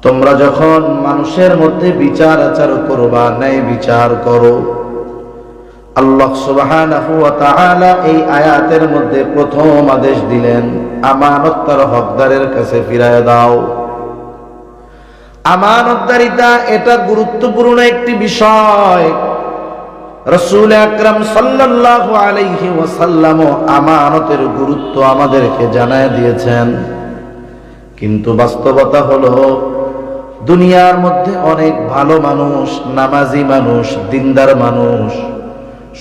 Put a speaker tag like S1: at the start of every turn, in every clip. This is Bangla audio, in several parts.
S1: তোমরা যখন মানুষের মধ্যে বিচার আচার করবা, ন্যায় বিচার করো। আল্লাহ সুবহানাহু ওয়া তাআলা এই আয়াতের মধ্যে প্রথম আদেশ দিলেন, আমানত তার হকদারের কাছে ফিরায় দাও। আমানতদারিতা এটা গুরুত্বপূর্ণ একটি বিষয়। রাসূল আকরাম সাল্লাল্লাহু আলাইহি ওয়াসাল্লাম আমানতের গুরুত্ব আমাদেরকে জানায় দিয়েছেন। কিন্তু বাস্তবতা হলো, দুনিয়ার মধ্যে অনেক ভালো মানুষ, নামাজি মানুষ, দিনদার মানুষ,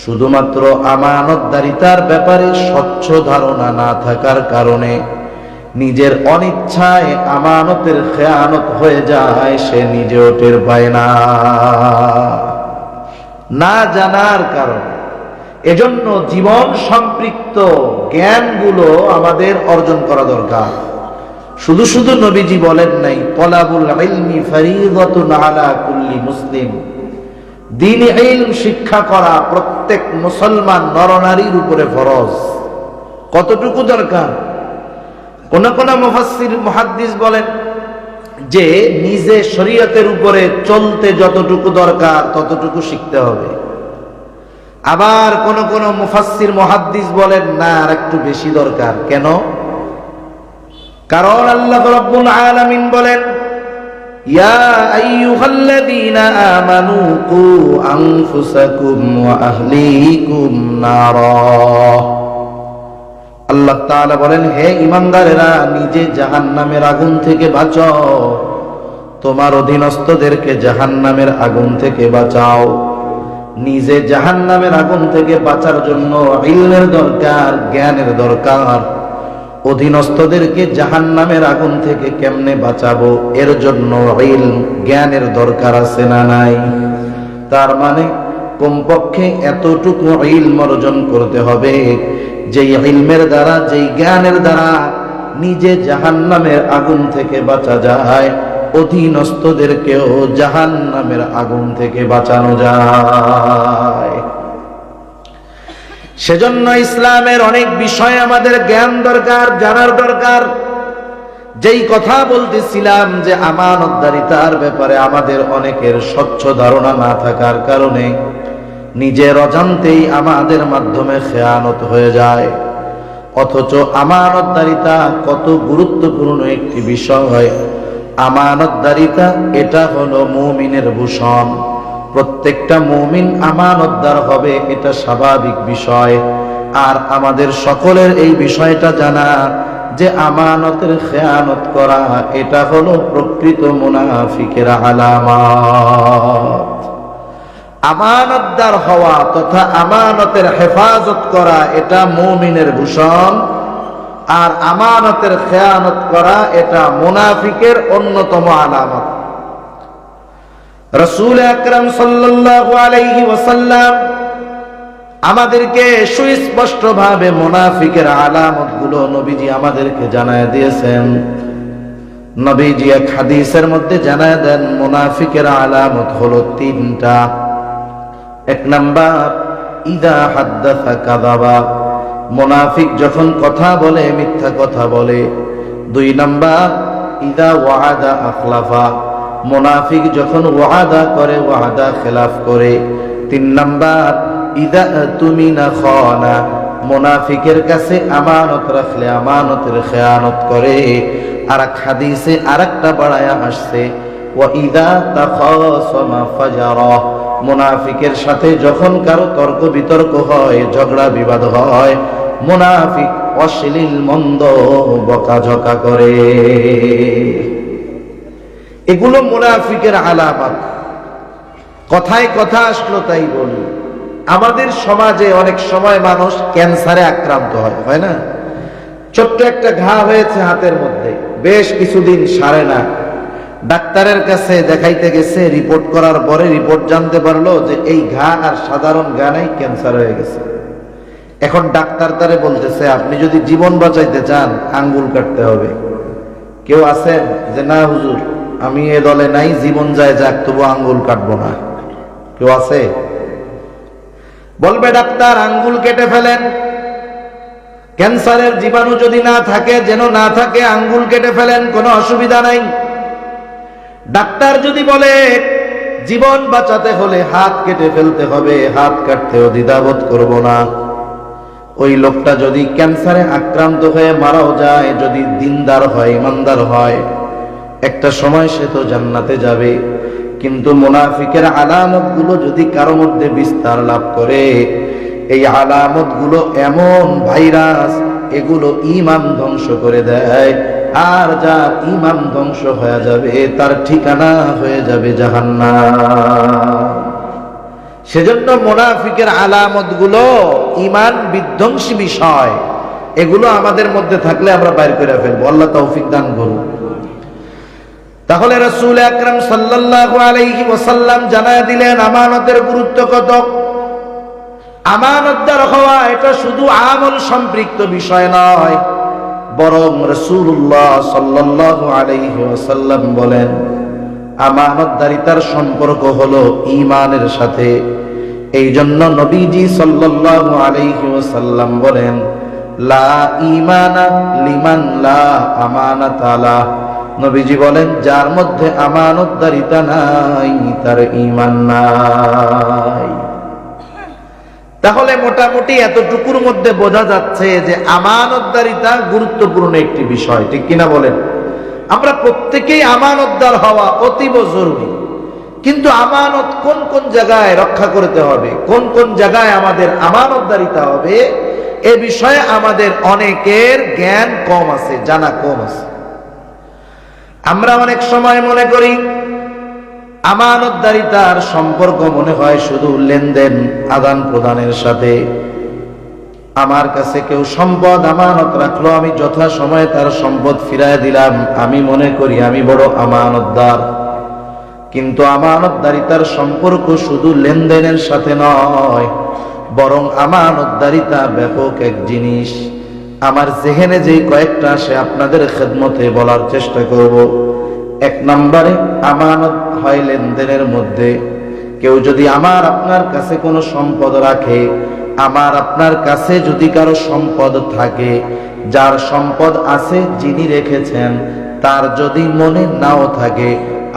S1: শুধুমাত্র আমানতদারিতার ব্যাপারে স্বচ্ছ ধারণা না থাকার কারণে নিজের অনিচ্ছায় আমানতের খেয়ানত হয়ে যায়, সে নিজেও টের পায় না, না জানার কারণে। এজন্য জীবন সম্পৃক্ত জ্ঞানগুলো আমাদের অর্জন করা দরকার। শুধু শুধু নবীজি বলেন নাই, তলাবুল ইলমি ফরিদাতুন আলা কুল্লি মুসলিম, দ্বীনি ইলম শিক্ষা করা প্রত্যেক মুসলমান নরনারীর উপরে ফরজ। কতটুকু দরকার? কোন কোন মুফাসসির মুহাদ্দিস বলেন যে নিজে শরীয়তের উপরে চলতে যতটুকু দরকার ততটুকু শিখতে হবে। আবার কোন কোন মুফাসসির মুহাদ্দিস বলেন না, আর একটু বেশি দরকার। কেন? কারণ আল্লাহ রাব্বুল আলামিন বলেন, ইয়া আইয়ুহাল্লাযীনা আমানু কু আনফুসাকুম ওয়া আহলিকুম নারা। আল্লাহ তাআলা বলেন, হে ঈমানদারেরা, নিজে জাহান্নামের আগুন থেকে বাঁচাও, তোমার অধীনস্থদেরকে জাহান্নামের আগুন থেকে বাঁচাও। নিজে জাহান্নামের আগুন থেকে বাঁচার জন্য ইলমের দরকার, জ্ঞানের দরকার। অধীনস্থদেরকে জাহান্নামের আগুন থেকে কেমনে বাঁচাবো, এর জন্য ইলম, জ্ঞানের দরকার আছে না নাই? তার মানে কমপক্ষে এতটুকু ইলম অর্জন করতে হবে, যেই ইলমের দ্বারা, যেই জ্ঞানের দ্বারা নিজে জাহান্নামের আগুন থেকে বাঁচা যায়, অধীনস্থদেরকেও জাহান্নামের আগুন থেকে বাঁচানো যায়। সেজন্য ইসলামের অনেক বিষয় আমাদের জ্ঞান দরকার, জানার দরকার। যেই কথা বলতেছিলাম যে আমানতদারিতার ব্যাপারে আমাদের অনেকের স্বচ্ছ ধারণা না থাকার কারণে নিজের অজান্তেই আমাদের মাধ্যমে খেয়ানত হয়ে যায়। অথচ আমানতদারিতা কত গুরুত্বপূর্ণ একটি বিষয়। আমানতদারিতা এটা হলো মুমিনের ভূষণ। প্রত্যেকটা মুমিন আমানতদার হবে, এটা স্বাভাবিক বিষয়। আর আমাদের সকলের এই বিষয়টা জানা যে আমানতের খেয়ানত করা এটা হলো প্রকৃত মুনাফিকের আলামত। আমানতদার হওয়া তথা আমানতের হেফাজত করা এটা মুমিনের ভূষণ, আর আমানতের খেয়ানত করা এটা মুনাফিকের অন্যতম আলামত। রাসূল আকরাম সাল্লাল্লাহু আলাইহি ওয়াসাল্লাম আমাদেরকে সুস্পষ্টভাবে মুনাফিকের আলামতগুলো নবীজি আমাদেরকে জানায় দিয়েছেন। নবীজি এক হাদিসের মধ্যে জানায় দেন, মুনাফিকের আলামত হলো তিনটা। এক নাম্বার, ইদা হাদ্দাসা কাযাবা, মুনাফিক যখন কথা বলে মিথ্যা কথা বলে। দুই নাম্বার, ইদা ওয়াদা আখলাফা, মুনাফিক যখন ওয়াদা করে ওয়াদা খেলাফ করে। তিন নাম্বার, ইদা তুমিনা খানা, মুনাফিকের কাছে আমানত রাখলে আমানতের খেয়ানত করে। আর এক হাদিসে আরেকটা বাড়ায়া আসছে, ওয়া ইদা তাখাসামা ফাজারা, মুনাফিকের সাথে যখন কারো তর্ক বিতর্ক হয়, ঝগড়া বিবাদ হয়, মুনাফিক অশ্লীল মন্দ বকাঝকা করে। এগুলো মুনাফিকের আলামত। কথায় কথা আসলো তাই বলি। আমাদের সমাজে অনেক সময় মানুষ ক্যান্সারে আক্রান্ত হয় না? ছোট্ট একটা ঘা হয়েছে হাতের মধ্যে, বেশ কিছুদিন সারে না। ডাক্তারের কাছে দেখাইতে গেছে, রিপোর্ট করার পরে রিপোর্ট জানতে পারলো যে এই ঘা আর সাধারণ ঘা নাই, ক্যান্সার হয়ে গেছে। এখন ডাক্তার তারে বলতেছে, আপনি যদি জীবন বাঁচাইতে চান আঙ্গুল কাটতে হবে। কেউ আছেন যে না হুজুর আমি এ দলে নাই, জীবন যায় যাক, তবু আঙ্গুল কাটবো না? কেউ আছে? বলবে ডাক্তার আঙ্গুল কেটে ফেলেন, ক্যান্সারের জীবাণু যদি না থাকে যেন না থাকে, আঙ্গুল কেটে ফেলেন, কোনো অসুবিধা নাই। ডাক্তার যদি বলে জীবন বাঁচাতে হলে হাত কেটে ফেলতে হবে, হাত কাটতেও দ্বিধাবোধ করব না। ওই লোকটা যদি ক্যান্সারে আক্রান্ত হয়ে মারাও যায়, যদি দিনদার হয়, ইমানদার হয়, একটা সময় সে তো জান্নাতে যাবে। কিন্তু মুনাফিকের আলামত গুলো যদি কারো মধ্যে বিস্তার লাভ করে, এই আলামত গুলো এমন ভাইরাস, এগুলো ঈমান ধ্বংস করে দেয়। আর যার ঈমান ধ্বংস হয়ে যাবে তার ঠিকানা হয়ে যাবে জাহান্নাম। সেজন্য মুনাফিকের আলামত গুলো ঈমান বিধ্বংসী বিষয়, এগুলো আমাদের মধ্যে থাকলে আমরা বাইর করে ফেলবো। আল্লাহ তৌফিক দান করুন। তাহলে রাসূল আকরাম সাল্লাল্লাহু আলাইহি ওয়াসাল্লাম জানায় দিলেন আমানতের গুরুত্ব কত। আমানতদার হওয়া এটা শুধু আমল সম্পৃক্ত বিষয় নয়, বরং রাসূলুল্লাহ সাল্লাল্লাহু আলাইহি ওয়াসাল্লাম বলেন আমানতদারিতার সম্পর্ক হলো ঈমানের সাথে। এই জন্য নবীজি সাল্লাল্লাহু আলাইহি ওয়াসাল্লাম বলেন লা ঈমানা লিমান লা আমানাতা লা। নবীজি বলেন যার মধ্যে আমানতদারিতা নাই তার ঈমান নাই। তাহলে মোটামুটি এতটুকুর মধ্যে বোঝা যাচ্ছে যে আমানতদারিতা গুরুত্বপূর্ণ একটি বিষয়, ঠিক কিনা বলেন? আমরা প্রত্যেকেই আমানতদার হওয়া অতীব জরুরি। কিন্তু আমানত কোন কোন জায়গায় রক্ষা করতে হবে, কোন কোন জায়গায় আমাদের আমানতদারিতা হবে, এ বিষয়ে আমাদের অনেকের জ্ঞান কম আছে, জানা কম আছে। আমরা অনেক সময় মনে করি আমানতদারিতার সম্পর্ক মনে হয় শুধু লেনদেন আদান প্রদানের সাথে। আমার কাছে কেউ সম্পদ আমানত রাখলো, আমি যথা সময়ে তার সম্পদ ফিরায় দিলাম, আমি মনে করি আমি বড় আমানতদার। কিন্তু আমানতদারিতার সম্পর্ক শুধু লেনদেনের সাথে নয়, বরং আমানতদারিতা ব্যাপক এক জিনিস। আমার জেহেনে যেই কয়েকটা আসে আপনাদের খেদমতে বলার চেষ্টা করব। এক নম্বরে আমানত হয় লেনদেনের মধ্যে। কেউ যদি আমার আপনার কাছে কোনো সম্পদ রাখে, আমার আপনার কাছে যদি কারো সম্পদ থাকে, যার সম্পদ আছে যিনি রেখেছেন তার যদি মনে নাও থাকে,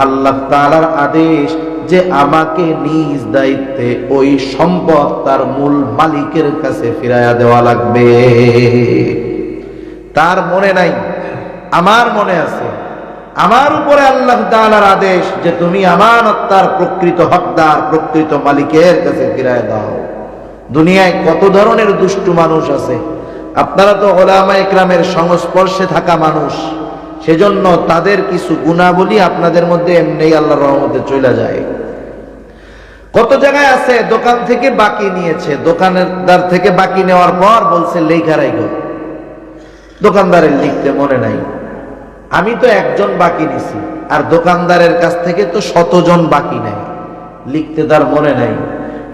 S1: আল্লাহ তাআলার আদেশ যে আমাকে নিজ দায়িত্বে ওই সম্পদ তার মূল মালিকের কাছে ফিরাইয়া দেওয়া লাগবে। তার মনে নাই, আমার মনে আছে, আমার উপরে আল্লাহ তাআলার আদেশ যে তুমি আমানত তার প্রকৃত হকদার, প্রকৃত মালিকের কাছে ফিরাইয়া দাও। দুনিয়ায় কত ধরনের দুষ্টু মানুষ আছে, আপনারা তো উলামা ইকরামের সংস্পর্শে থাকা মানুষ, সেজন্য তাদের কিছু গুণাবলী আপনাদের মধ্যে এমনি আল্লাহর রহমতে চলে যায়। কত জায়গায় আছে দোকান থেকে বাকি নিয়েছে, দোকানদার থেকে বাকি নেওয়ার পর বলছে লেখা রাখো, দোকানদারের লিখতে মনে নাই। আমি তো একজন বাকি নিছি, আর দোকানদারের কাছ থেকে তো 100 জন বাকি নেয়, লিখতে তার মনে নাই।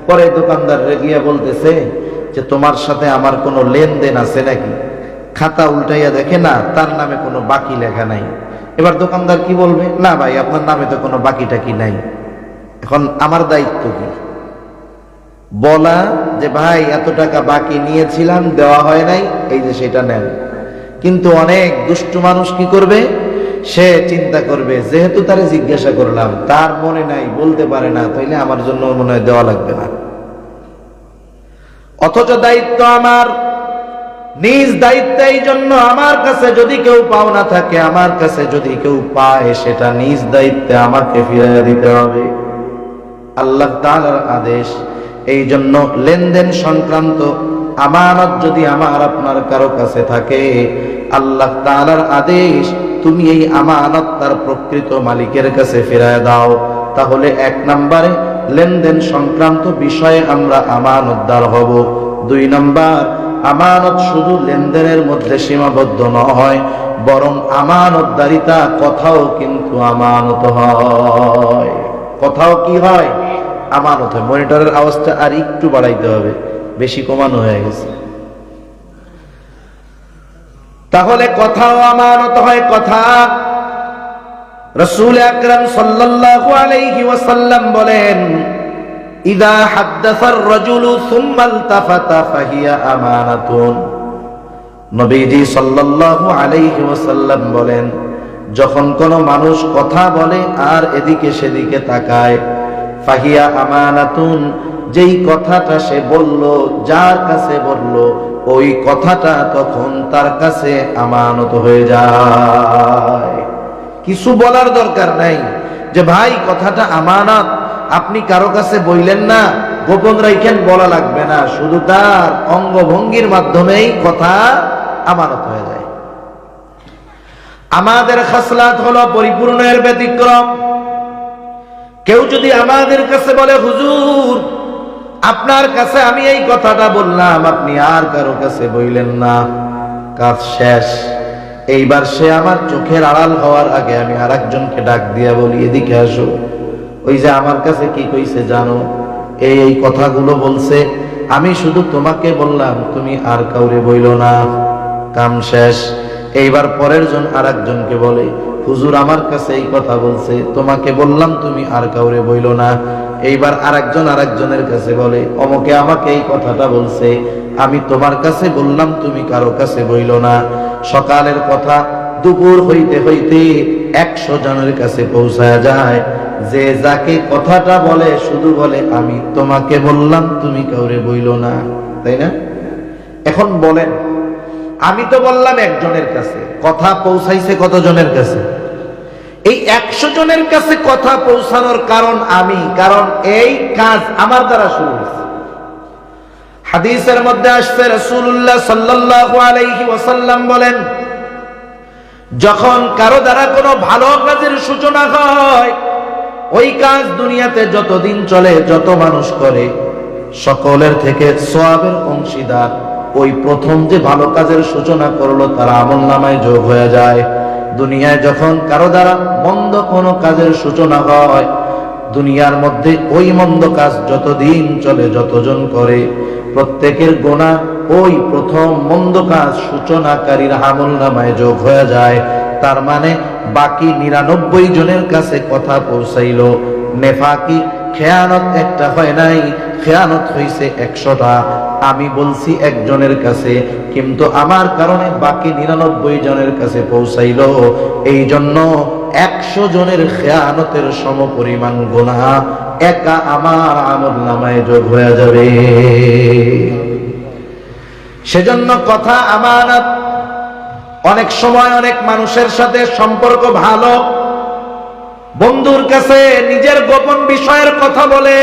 S1: পরে দোকানদার রেগিয়া বলতেছে যে তোমার সাথে আমার কোনো লেনদেন আছে নাকি? খাতা উল্টাইয়া দেখে না, তার নামে কোনো বাকি লেখা নাই। এবার দোকানদার কি বলবে? না ভাই, আপনার নামে তো কোনো বাকি টাকি নাই। এখন আমার দায়িত্ব কি? বলা যে ভাই এত টাকা বাকি নিয়েছিলাম, দেওয়া হয় নাই, এই যে সেটা নেন। কিন্তু অনেক দুষ্টু মানুষ কি করবে? সে চিন্তা করবে যেহেতু তারে জিজ্ঞাসা করলাম, তার মনে নাই, বলতে পারে না, তাইলে আমার জন্য মনে হয় দেওয়া লাগবে না। অথচ দায়িত্ব আমার, নিজ দায়িত্ব। এই জন্য আমার কাছে যদি কেউ পাওনা থাকে, আমার কাছে যদি কেউ পায়, সেটা নিজ দায়িত্বে আমাকে ফিরিয়ে দিতে হবে। আল্লাহ তাআলার আদেশ। এই জন্য লেনদেন সংক্রান্ত আমানত যদি আমার আপনার কারো কাছে থাকে, আল্লাহ তাআলার আদেশ তুমি এই আমানত তার প্রকৃত মালিকের কাছে ফিরিয়ে দাও। তাহলে 1 নম্বরে লেনদেন সংক্রান্ত বিষয়ে আমরা আমানতদার হব। 2 নম্বর, আমানত শুধু লেনদেনের মধ্যে সীমাবদ্ধ নয়, বরং আমানতদারিতা কথাও কিন্তু আমানত হয়। কথাও কি হয়? আমানত হয়। মনিটরের আওয়াজটা আর একটু বাড়াইতে হবে, বেশি কমানো হয়ে গেছে। তাহলে কথাও আমানত হয়। কথা রাসূল আকরাম সাল্লাল্লাহু আলাইহি ওয়াসাল্লাম বলেন ইযা হাদ্দাসার রাজুলু সুম্মা ইলতাফাতা ফাহিয়া আমানাতুন। নবীজি সাল্লাল্লাহু আলাইহি ওয়াসাল্লাম বলেন যখন কোনো মানুষ কথা বলে আর এদিকে সেদিকে তাকায়, ফাহিয়া আমানাতুন, যেই কথাটা সে বলল, যার কাছে বলল, ওই কথাটা তখন তার কাছে আমানত হয়ে যায়। কিছু বলার দরকার নাই যে ভাই কথাটা আমানত, আপনি কারো কাছে বললেন না, গোপন রাখেন, বলা লাগবে না, শুধু তার অঙ্গভঙ্গির মাধ্যমেই কথা আমানত হয়ে যায়। আমাদের খাসলাত হলো পরিপূর্ণের ব্যতিক্রম। কেউ যদি আমাদের কাছে বলে, হুজুর আপনার কাছে আমি এই কথাটা বললাম, আপনি আর কারো কাছে বললেন না, কাজ শেষ। এইবার সে আমার চোখের আড়াল হওয়ার আগে আমি আর একজনকে ডাক দিয়া বলি, এদিকে আসো, ওই যে আমার কাছে কি কইছে জানো, এই কথাগুলো বলছে, আমি শুধু তোমাকে বললাম, তুমি আর কাউরে বইলো না, কাম শেষ। এইবার পরের জন আর একজনকে বলে, হুজুর আমার কাছে এই কথা বলছে, তোমাকে বললাম, তুমি আর কাউরে বইলো না। এইবার আরেকজন আরেকজনের কাছে বলে, অমকে আমাকে এই কথাটা বলছে, আমি তোমার কাছে বললাম, তুমি কারো কাছে বইলো না। সকালের কথা দুপুর হইতে হইতে 100 জনের কাছে পৌঁছায় যায়। যে যাকে কথাটা বলে শুধু বলে, আমি তোমাকে বললাম, তুমি কাউরে বইলো না, তাই না? এখন বলেন, আমি তো বললাম একজনের কাছে, কথা পৌঁছাইছে কতজনের কাছে? এই 100 জনের কাছে কথা পৌঁছানোর কারণ আমি, কারণ এই কাজ আমার দ্বারা শুরু হয়েছে। হাদিসের মধ্যে আসছে, রাসূলুল্লাহ সাল্লাল্লাহু আলাইহি ওয়াসাল্লাম বলেন, যখন কারো দ্বারা কোনো ভালো কাজের সূচনা হয়, ওই কাজ দুনিয়াতে যতদিন চলে, যত মানুষ করে, সকলের থেকে সওয়াবের অংশীদার ওই প্রথম যে ভালো কাজের সূচনা করলো তার আমলনামায় যোগ হয়ে যায়। দুনিয়ায় যখন কারো দ্বারা মন্দ কোনো কাজের সূচনা হয়, দুনিয়ার মধ্যে ওই মন্দ কাজ যতদিন চলে, যতজন করে, প্রত্যেকের গুনাহ ওই প্রথম মন্দ কাজ সূচনাকারীর আমলনামায় যোগ হয়ে যায়। তার মানে বাকি 99 জনের কাছে কথা পৌঁছাইলো। নেফাকি খেয়ানত একটা হয় নাই, খেয়ানত হইছে 100টা। আমি বলছি একজনের কাছে, কিন্তু আমার কারণে বাকি 99 জনের কাছে পৌঁছাইলো। এই জন্য 100 জনের খেয়ানতের সমপরিমাণ গুনাহ একা আমার আমলনামায় যোগ হয়ে যাবে। সেজন্য কথা আমানত। অনেক সময় অনেক মানুষের সাথে সম্পর্ক ভালো, বন্ধুর কাছে নিজের গোপন বিষয়ের কথা বলে,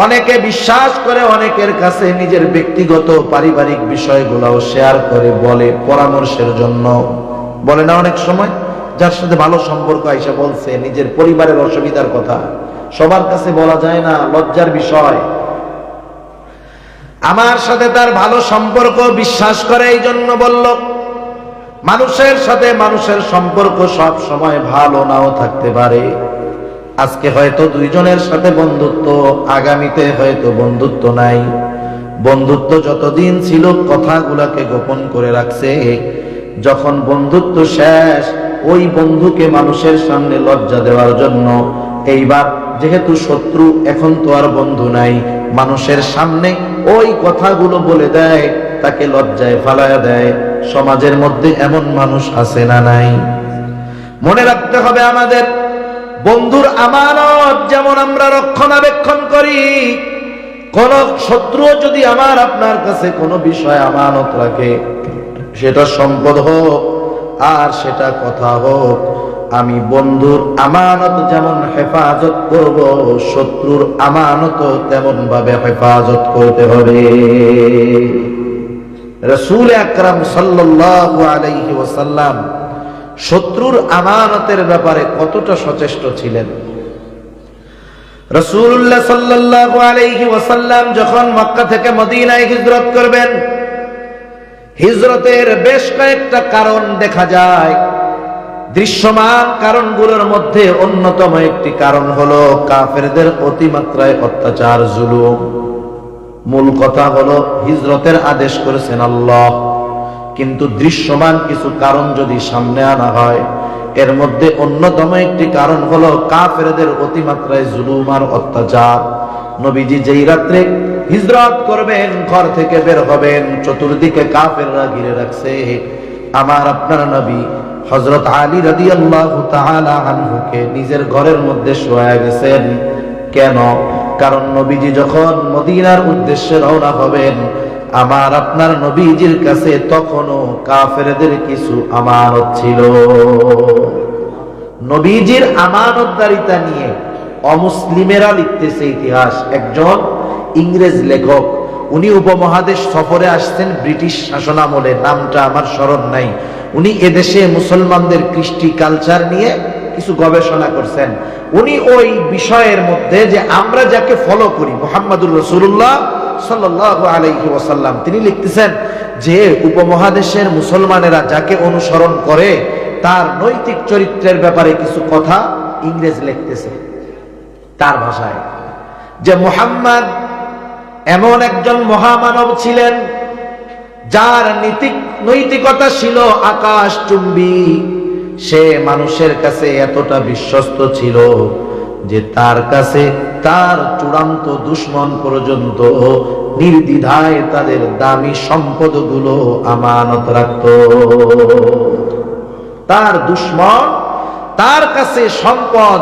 S1: অনেকে বিশ্বাস করে, অনেকের কাছে নিজের ব্যক্তিগত পারিবারিক বিষয়গুলোও শেয়ার করে, বলে পরামর্শের জন্য। বলে না অনেক সময়, যার সাথে ভালো সম্পর্ক আইসা বলছে নিজের পরিবারের অসুবিধার কথা, সবার কাছে বলা যায় না, লজ্জার বিষয়। আমার সাথে তার ভালো সম্পর্ক, বিশ্বাস করে এই জন্য বলল। মানুষের সাথে মানুষের সম্পর্ক সব সময় ভালো নাও থাকতে পারে। আজকে হয়তো 2 জনের সাথে বন্ধুত্ব, আগামীতে হয়তো বন্ধুত্ব নাই। বন্ধুত্ব যতদিন ছিল কথাগুলাকে গোপন করে রাখছে, যখন বন্ধুত্ব শেষ, ওই বন্ধুকে মানুষের সামনে লজ্জা দেওয়ার জন্য এইবার যেহেতু শত্রু, এখন তো আর বন্ধু নাই, মানুষের সামনে ওই কথাগুলো বলে দেয়, তাকে লজ্জায় ফালায়া দেয়। সমাজের মধ্যে এমন মানুষ আছে না নাই? মনে রাখতে হবে, আমাদের বন্ধুর আমানত যেমন আমরা রক্ষণাবেক্ষণ করি, কোন শত্রু যদি আমার আপনার কাছে কোনো বিষয় আমানত রাখে, সেটা সম্পদ হোক আর সেটা কথা হোক, আমি বন্ধুর আমানত যেমন হেফাজত করব, শত্রুর আমানত তেমন ভাবে হেফাজত করতে হবে। রাসূল আকরাম সাল্লাল্লাহু আলাইহি ওয়াসাল্লাম শত্রুর আমানতের ব্যাপারে কতটা সচেষ্ট ছিলেন। রাসূলুল্লাহ সাল্লাল্লাহু আলাইহি ওয়াসাল্লাম যখন মক্কা থেকে মদিনায় হিজরত করবেন, হিজরতের বেশ কয়েকটা কারণ দেখা যায়। দৃশ্যমান কারণগুলোর মধ্যে অন্যতম একটি কারণ হলো কাফেরদের অতিমাত্রায় অত্যাচার, জুলুম। মূল কথা হলো হিজরতের আদেশ করেছেন আল্লাহ, কিন্তু দৃশ্যমান কিছু কারণ যদি সামনে আনা হয়, এর মধ্যে অন্যতম একটি কারণ হলো কাফেরদের অতিমাত্রায় জুলুম আর অত্যাচার। নবীজি যেই রাত্রে হিজরত করবেন, ঘর থেকে বের হবেন, চতুর্দিকে কাফেররা ঘিরে রাখছে। আমার আপনার নবী হযরত আলী রাদিয়াল্লাহু তাআলা আনহুকে নিজের ঘরের মধ্যে শোয়া গেছেন। কেন? কারণ নবীজি যখন মদিনার উদ্দেশ্যে রওনা হবেন, আমার আপনার নবীজির কাছে তখনও কাফেরদের কিছু আমানত ছিল। নবীজির আমানতদারিতা নিয়ে অমুসলিমেরা লিখতেছে ইতিহাস। একজন ইংরেজ লেখক, উনি উপমহাদেশ সফরে আসছেন ব্রিটিশ শাসনামলে, নামটা আমার স্মরণ নাই। উনি এদেশে মুসলমানদের কৃষ্টি কালচার নিয়ে কিছু গবেষণা করছেন। উনি ওই বিষয়ের মধ্যে যে আমরা যাকে ফলো করি, মুহাম্মদুর রাসূলুল্লাহ সাল্লাল্লাহু আলাইহি ওয়াসাল্লাম, তিনি লিখতেছেন যে উপমহাদেশের মুসলমানেরা যাকে অনুসরণ করে তার নৈতিক চরিত্রের ব্যাপারে কিছু কথা ইংরেজ লিখতেছে তার ভাষায়, যে মুহাম্মদ এমন একজন মহামানব ছিলেন যার নৈতিকতা ছিল আকাশচুম্বী। সে মানুষের কাছে এতটা বিশ্বস্ত ছিল যে তার কাছে তার চূড়ান্ত দুশমন পর্যন্ত নির্দ্বিধায় তাদের দামি সম্পদগুলো আমানত রাখত। তার দুশমন তার কাছে সম্পদ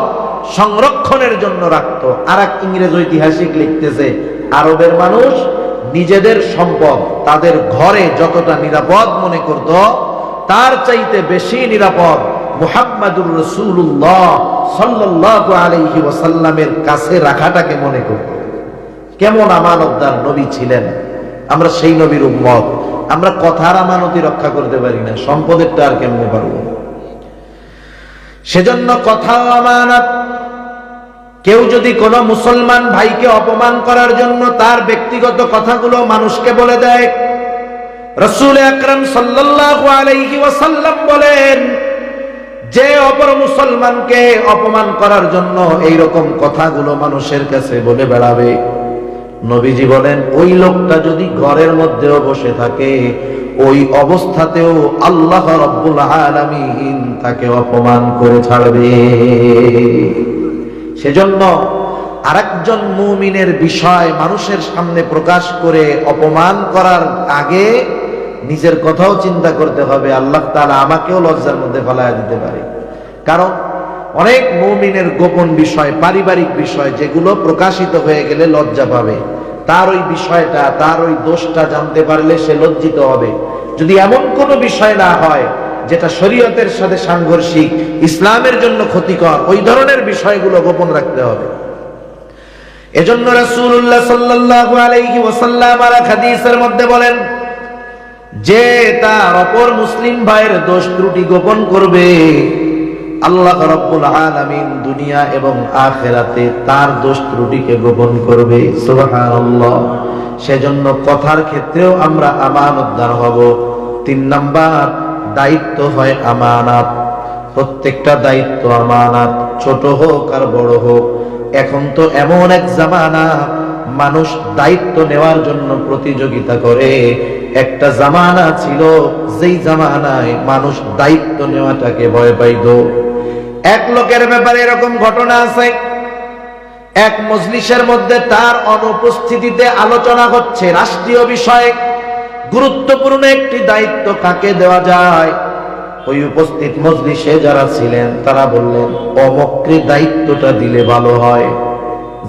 S1: সংরক্ষণের জন্য রাখত। আর এক ইংরেজ ঐতিহাসিক লিখতেছে, আরবের মানুষ নিজেদের সম্পদ তাদের ঘরে যতটা নিরাপদ মনে করত, তার চাইতে বেশি নিরাপদ মুহাম্মাদুর রাসূলুল্লাহ সাল্লাল্লাহু আলাইহি ওয়াসাল্লামের কাছে রাখাটাকে মনে করত। কেমন আমানতদার নবী ছিলেন! আমরা সেই নবীর উম্মত, আমরা কথার আমানতি রক্ষা করতে পারি না, সম্পদেরটা আর কেমনে পারবো? সেজন্য কথাও আমানত। কেউ যদি কোনো মুসলমান ভাইকে অপমান করার জন্য তার ব্যক্তিগত কথাগুলো মানুষকে বলে দেয়, রাসূল আকরাম সাল্লাল্লাহু আলাইহি ওয়াসাল্লাম বলেন, যে অপর মুসলমানকে অপমান করার জন্য এই রকম কথাগুলো মানুষের কাছে বলে বেড়াবে, নবীজি বলেন ওই লোকটা যদি ঘরের মধ্যেও বসে থাকে, ওই অবস্থাতেও আল্লাহ রাব্বুল আলামিন তাকে অপমান করে ছাড়বে। সেজন্য আরেকজন মুমিনের বিষয় মানুষের সামনে প্রকাশ করে অপমান করার আগে নিজের কথাও চিন্তা করতে হবে, আল্লাহ তাআলা আমাকেও লজ্জার মধ্যে ফেলায় দিতে পারে। কারণ অনেক মুমিনের গোপন বিষয়, পারিবারিক বিষয়, যেগুলো প্রকাশিত হয়ে গেলে লজ্জা পাবে, তার ওই বিষয়টা, তার ওই দোষটা জানতে পারলে সে লজ্জিত হবে। যদি এমন কোনো বিষয় না হয় যেটা শরীয়তের সাথে সাংঘর্ষিক, ইসলামের জন্য ক্ষতিকর, ওই ধরনের বিষয়গুলো গোপন রাখতে হবে। এজন্য রাসূলুল্লাহ সাল্লাল্লাহু আলাইহি ওয়াসাল্লাম আর হাদিসের মধ্যে বলেন, যে তার অপর মুসলিম ভাইয়ের দোষ ত্রুটি গোপন করবে, আল্লাহ রাব্বুল আলামিন দুনিয়া এবং আখিরাতে তার দোষ ত্রুটিকে গোপন করবে। সুবহানাল্লাহ। সেজন্য কথার ক্ষেত্রেও আমরা আমানতদার হব। 3 নাম্বার, দায়িত্ব হয় আমানত। প্রত্যেকটা দায়িত্ব আমানত, ছোট হোক আর বড় হোক। এখন তো এমন এক জামানা, মানুষ দায়িত্ব নেওয়ার জন্য প্রতিযোগিতা করে। একটা জামানা ছিল যেই জামানায় মানুষ দায়িত্ব নেওয়াটাকে ভয় পাইত। এক লোকের ব্যাপারে এরকম ঘটনা আছে, এক মজলিসের মধ্যে তার অনুপস্থিতিতে আলোচনা হচ্ছে রাষ্ট্রীয় বিষয়ে, গুরুত্বপূর্ণ একটি দায়িত্ব কাকে দেওয়া যায়। ওই উপস্থিত মজলিসে যারা ছিলেন তারা বললেন, অমুককে দায়িত্বটা দিলে ভালো হয়।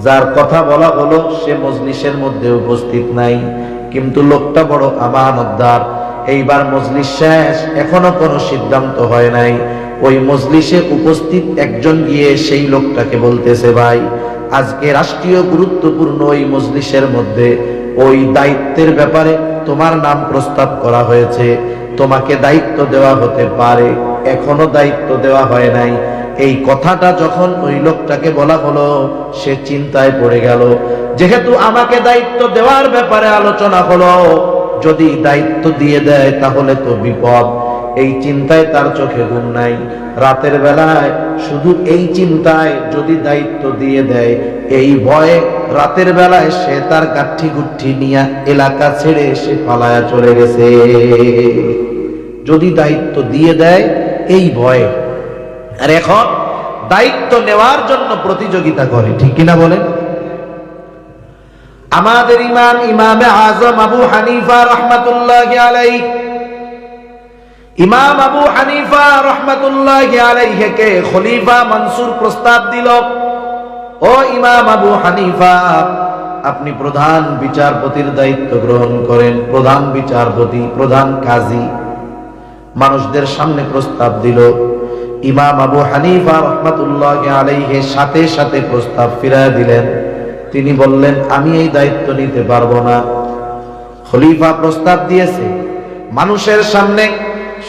S1: যার কথা বলা হলো সে মজলিসের মধ্যে উপস্থিত নাই, কিন্তু লোকটা বড় আমানতদার। এইবার মজলিস শেষ, এখনো কোনো সিদ্ধান্ত হয় নাই। ওই মজলিসে উপস্থিত একজন গিয়ে সেই লোকটাকে বলতেছে, ভাই আজকে রাষ্ট্রীয় গুরুত্বপূর্ণ ওই মজলিসের মধ্যে ওই দায়িত্বের ব্যাপারে তোমার নাম প্রস্তাব করা হয়েছে, তোমাকে দায়িত্ব দেওয়া হতে পারে, এখনো দায়িত্ব দেওয়া হয় নাই। এই কথাটা যখন ওই লোকটাকে বলা হলো, সে চিন্তায় পড়ে গেল। যেহেতু আমাকে দায়িত্ব দেওয়ার ব্যাপারে আলোচনা হলো, যদি দায়িত্ব দিয়ে দেয় তাহলে তো বিপদ। এই চিন্তায় তার চোখে ঘুম নাই। রাতের বেলায় শুধু এই চিন্তায়, যদি দায়িত্ব দিয়ে দেয়, এই ভয়ে রাতের বেলায় সে তার কাঠি গুঠি নিয়ে এলাকা ছেড়ে সে পালায়া চলে গেছে। যদি দায়িত্ব দিয়ে দেয় এই ভয়ে। আর এখন দায়িত্ব নেওয়ার জন্য প্রতিযোগিতা করে, ঠিক কিনা বলেন? আমাদের ইমামে আজম আবু হানিফা রাহমাতুল্লাহি আলাইহি, ইমাম আবু হানিফা রাহমাতুল্লাহি আলাইহিকে খলিফা মনসুর প্রস্তাব দিল, ও ইমাম আবু হানিফা, আপনি প্রধান বিচারপতির দায়িত্ব গ্রহণ করেন। প্রধান বিচারপতি, প্রধান কাজী মানুষদের সামনে প্রস্তাব দিল। ইমাম আবু হানিফা রাহমাতুল্লাহি আলাইহি সাথে সাথে প্রস্তাব ফিরায় দিলেন। তিনি বললেন, আমি এই দায়িত্ব নিতে পারবো না। খলিফা প্রস্তাব দিয়েছে, মানুষের সামনে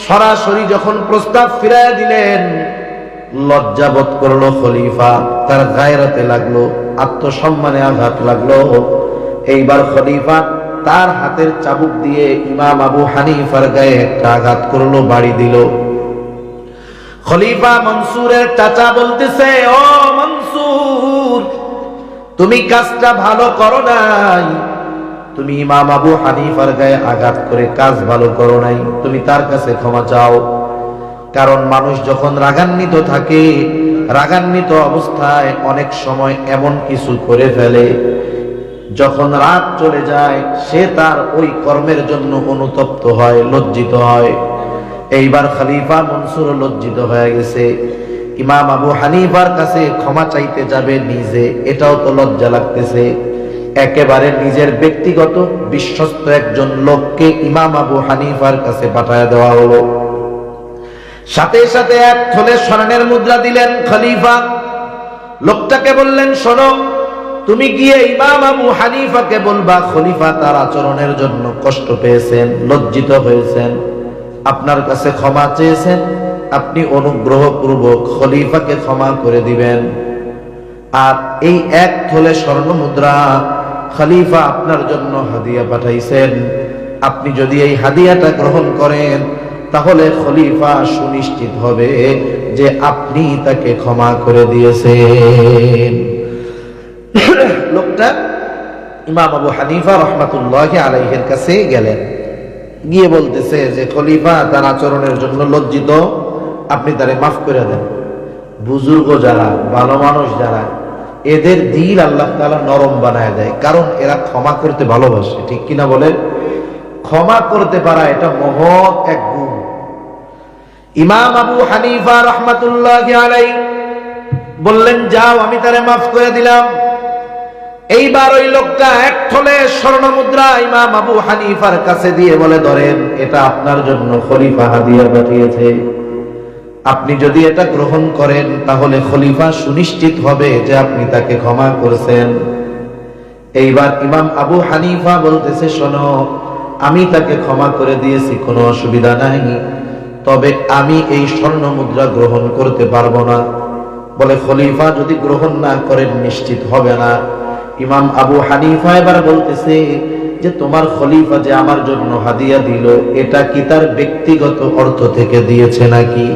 S1: সরাসরি যখন প্রস্তাব ফিরায় দিলেন, লজ্জাবোধ করলো খলিফা, তার গায়রাতে লাগলো, আত্মসম্মানে আঘাত লাগলো। এইবার খলিফা তার হাতের চাবুক দিয়ে ইমাম আবু হানিফার গায়ে একটা আঘাত করলো, বাড়ি দিল। খলিফা মনসুরের চাচা বলতেছে, ও মনসুর, তুমি কাজটা ভালো করো নাই, তুমি ইমাম আবু হানিফার গায়ে আঘাত করে কাজ ভালো করো নাই, তুমি তার কাছে ক্ষমা চাও। কারণ মানুষ যখন রাগান্বিত থাকে, রাগান্বিত অবস্থায় অনেক সময় এমন কিছু করে ফেলে, যখন রাগ চলে যায় সে তার ওই কর্মের জন্য অনুতপ্ত হয়, লজ্জিত হয়। এইবার খলিফা মনসুর লজ্জিত হয়ে গেছে, ইমাম আবু হানিফার কাছে ক্ষমা চাইতে যাবে নিজে, এটাও তো লজ্জা লাগতেছে। একেবারে নিজের ব্যক্তিগত বিশ্বস্ত একজন লোককে ইমাম আবু হানিফার কাছে পাঠায় দেওয়া হলো। সাথে সাথে এক থলে স্বর্ণের মুদ্রা দিলেন খলিফা। লোকটাকে বললেন, শোনো, তুমি গিয়ে ইমাম আবু হানিফাকে বলবা, খলিফা তার আচরণের জন্য কষ্ট পেয়েছেন, লজ্জিত হয়েছেন, আপনার কাছে ক্ষমা চেয়েছেন, আপনি অনুগ্রহপূর্বক খলিফাকে ক্ষমা করে দিবেন। আর এই এক থলে স্বর্ণ মুদ্রা খলিফা আপনার জন্য হাদিয়া পাঠাইছেন, আপনি যদি এই হাদিয়াটা গ্রহণ করেন তাহলে খলিফা সুনিশ্চিত হবে যে আপনি তাকে ক্ষমা করে দিয়েছেন। লোকটা ইমাম আবু হানিফা রাহমাতুল্লাহি আলাইহির কাছে গেলেন, গিয়ে বলতেছে যে খলিফা তার আচরণের জন্য লজ্জিত, আপনি তারে মাফ করে দেন। বুজুর্গ যারা, ভালো মানুষ যারা, এদের দিল আল্লাহ তাআলা নরম বানায় দেয়, কারণ এরা ক্ষমা করতে ভালোবাসে। ঠিক কিনা বলেন? ক্ষমা করতে পারা এটা মহৎ এক গুণ। ইমাম আবু হানিফা রাহমাতুল্লাহি আলাইহি বললেন, যাও, আমি তারে মাফ করে দিলাম। এইবার ওই লোকটা এক থলে স্বর্ণ মুদ্রা ইমাম আবু হানিফার কাছে দিয়ে বলে, ধরেন, এটা আপনার জন্য খলিফা হাদিয়া পাঠিয়েছে, আপনি যদি এটা গ্রহণ করেন তাহলে খলিফা সুনিশ্চিত হবে যে আপনি তাকে ক্ষমা করেছেন। এইবার ইমাম আবু হানিফা বলতেছে, শোনো, আমি তাকে ক্ষমা করে দিয়েছি, কোনো অসুবিধা নাই, তবে আমি এই স্বর্ণ মুদ্রা গ্রহণ করতে পারবো না। বলে, খলিফা যদি গ্রহণ না করেন নিশ্চিত হবে না। ইমাম আবু হানিফা এবার বলতেছে যে, তোমার খলিফা যে আমার জন্য হাদিয়া দিল, এটা কি তার ব্যক্তিগত অর্থ থেকে দিয়েছে নাকি?